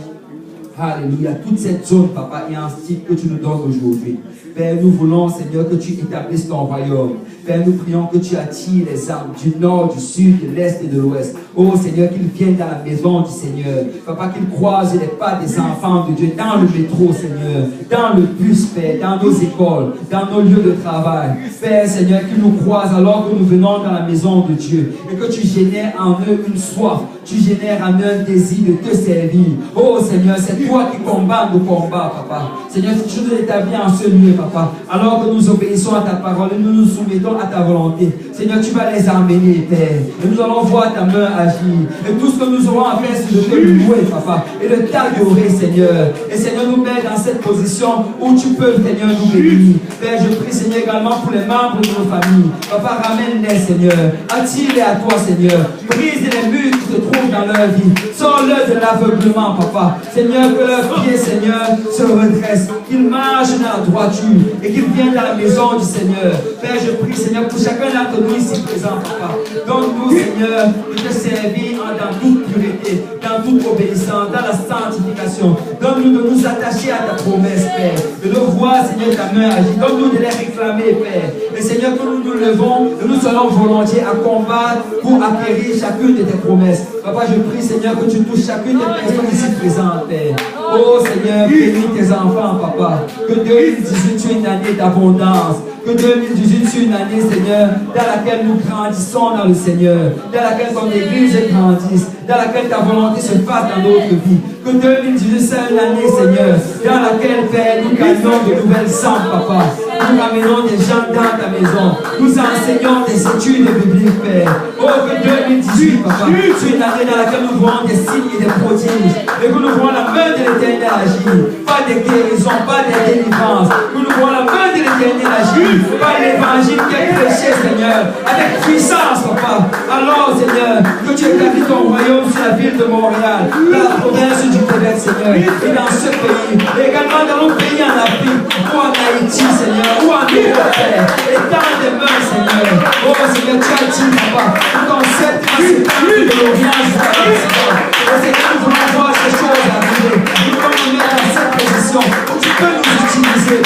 Speaker 1: alléluia, toute cette zone, Papa, et un style que tu nous donnes aujourd'hui. Père, nous voulons, Seigneur, que tu établisses ton royaume. Père, nous prions que tu attires les âmes du nord, du sud, de l'est et de l'ouest. Oh Seigneur, qu'ils viennent dans la maison du Seigneur. Papa, qu'ils croisent les pas des enfants de Dieu dans le métro, Seigneur, dans le bus, Père, dans nos écoles, dans nos lieux de travail. Père, Seigneur, qu'ils nous croisent alors que nous venons dans la maison de Dieu. Et que tu génères en eux une soif. Tu génères en eux un désir de te servir. Oh Seigneur, c'est toi qui combats nos combats, Papa. Seigneur, si tu nous établis en ce lieu, Papa, alors que nous obéissons à ta parole et nous nous soumettons à ta volonté. Seigneur, tu vas les emmener, Père. Et nous allons voir ta main agir. Et tout ce que nous aurons à faire, c'est de te louer, Papa, et de t'adorer, Seigneur. Et Seigneur, nous met dans cette position où tu peux, Seigneur, nous bénir. Père, je prie, Seigneur, également pour les membres de nos familles. Papa, ramène-les, Seigneur. Attire-les à toi, Seigneur. Brise les murs qui se trouvent dans leur vie. Sors-leur de l'aveuglement, Papa. Seigneur, que leurs pieds, Seigneur, se redressent. Qu'ils marchent dans la droiture et qu'ils viennent dans la maison du Seigneur. Père, je prie, Seigneur, pour chacun d'entre nous ici présent, Papa. Donne-nous, Seigneur, de te servir dans toute pureté, dans toute obéissance, dans la sanctification. Donne-nous de nous attacher à ta promesse, Père. De nous voir, Seigneur, ta main agir. Donne-nous de les réclamer, Père. Et Seigneur, que nous nous levons et nous serons volontiers à combattre pour acquérir chacune de tes promesses. Papa, je prie, Seigneur, que tu touches chacune des personnes ici présentes, Père. Oh Seigneur, bénis tes enfants, Papa. Que 2018 soit une année d'abondance. Que 2018 soit une année, Seigneur, dans laquelle nous grandissons dans le Seigneur. Dans laquelle ton église grandisse. Dans laquelle ta volonté se fasse dans notre vie. Que 2018 soit une année, Seigneur, dans laquelle, Père, nous gagnons de nouvelles sangs, Papa. Nous ramenons des gens dans ta maison. Nous enseignons des études bibliques, Père. Oh, que 2018, Papa, soit une année dans laquelle nous voyons des signes et des prodiges. Et que nous voyons la main de l'Éternel agir. Pas des guérisons, pas des délivrances. Que nous voyons la main de l'Éternel agir. Pas l'évangile qui est prêché, Seigneur, avec puissance, Papa. Alors, Seigneur, que tu établis ton royaume sur la ville de Montréal, dans la province du Québec, Seigneur, et dans ce pays, et également dans nos pays en Afrique, ou en Haïti, Seigneur, ou en Europe, Père. Et dans tes mains, Seigneur. Oh, Seigneur, tu as dit, Papa, que ton cette grâce de l'Orient jusqu'à l'Occident. Et Seigneur, nous voulons voir ces choses arriver. Nous voulons nous mettre dans cette position où tu peux nous utiliser,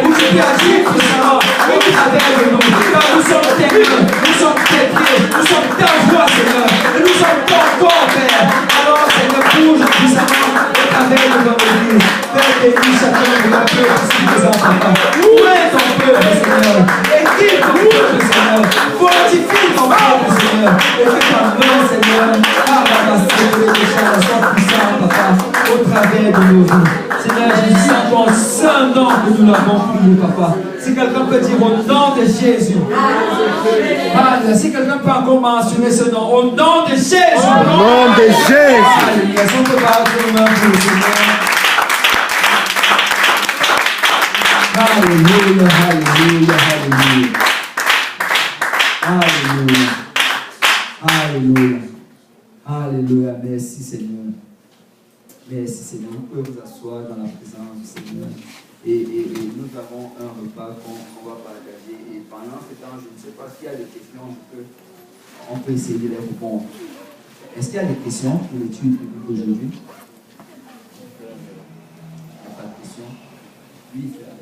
Speaker 1: où tu peux agir puissamment au travers de nous. Car nous sommes tes mains, nous sommes tes pieds, nous sommes ta voix, Seigneur. Et nous sommes ton corps, Père. Alors, Seigneur, bouge puissamment au travers de notre vie. Père, bénis chacun de nos peuples ici présents, Papa. Où est ton peuple, Seigneur? Équipe ton peuple, Seigneur. Fortifie ton peuple, Seigneur. Et que ta main, Seigneur, soit puissante, Papa, au travers de nos vies. Seigneur Jésus, c'est ton seul nom que nous l'avons prié, Papa. Si quelqu'un peut dire au nom de Jésus. Alléluia. Si quelqu'un peut encore mentionner ce nom, au nom de Jésus.
Speaker 4: Au nom de Jésus.
Speaker 1: Alléluia. Si on peut parler de nous-mêmes pour le Seigneur. Alléluia, alléluia, alléluia. Alléluia. Alléluia. Merci Seigneur. Merci Seigneur. Vous pouvez vous asseoir dans la présence du Seigneur. Et nous avons un repas qu'on va partager. Et pendant ce temps, je ne sais pas s'il y a des questions, on peut essayer de les répondre. Est-ce qu'il y a des questions pour l'étude d'aujourd'hui? Il n'y a pas de questions? Oui, frère.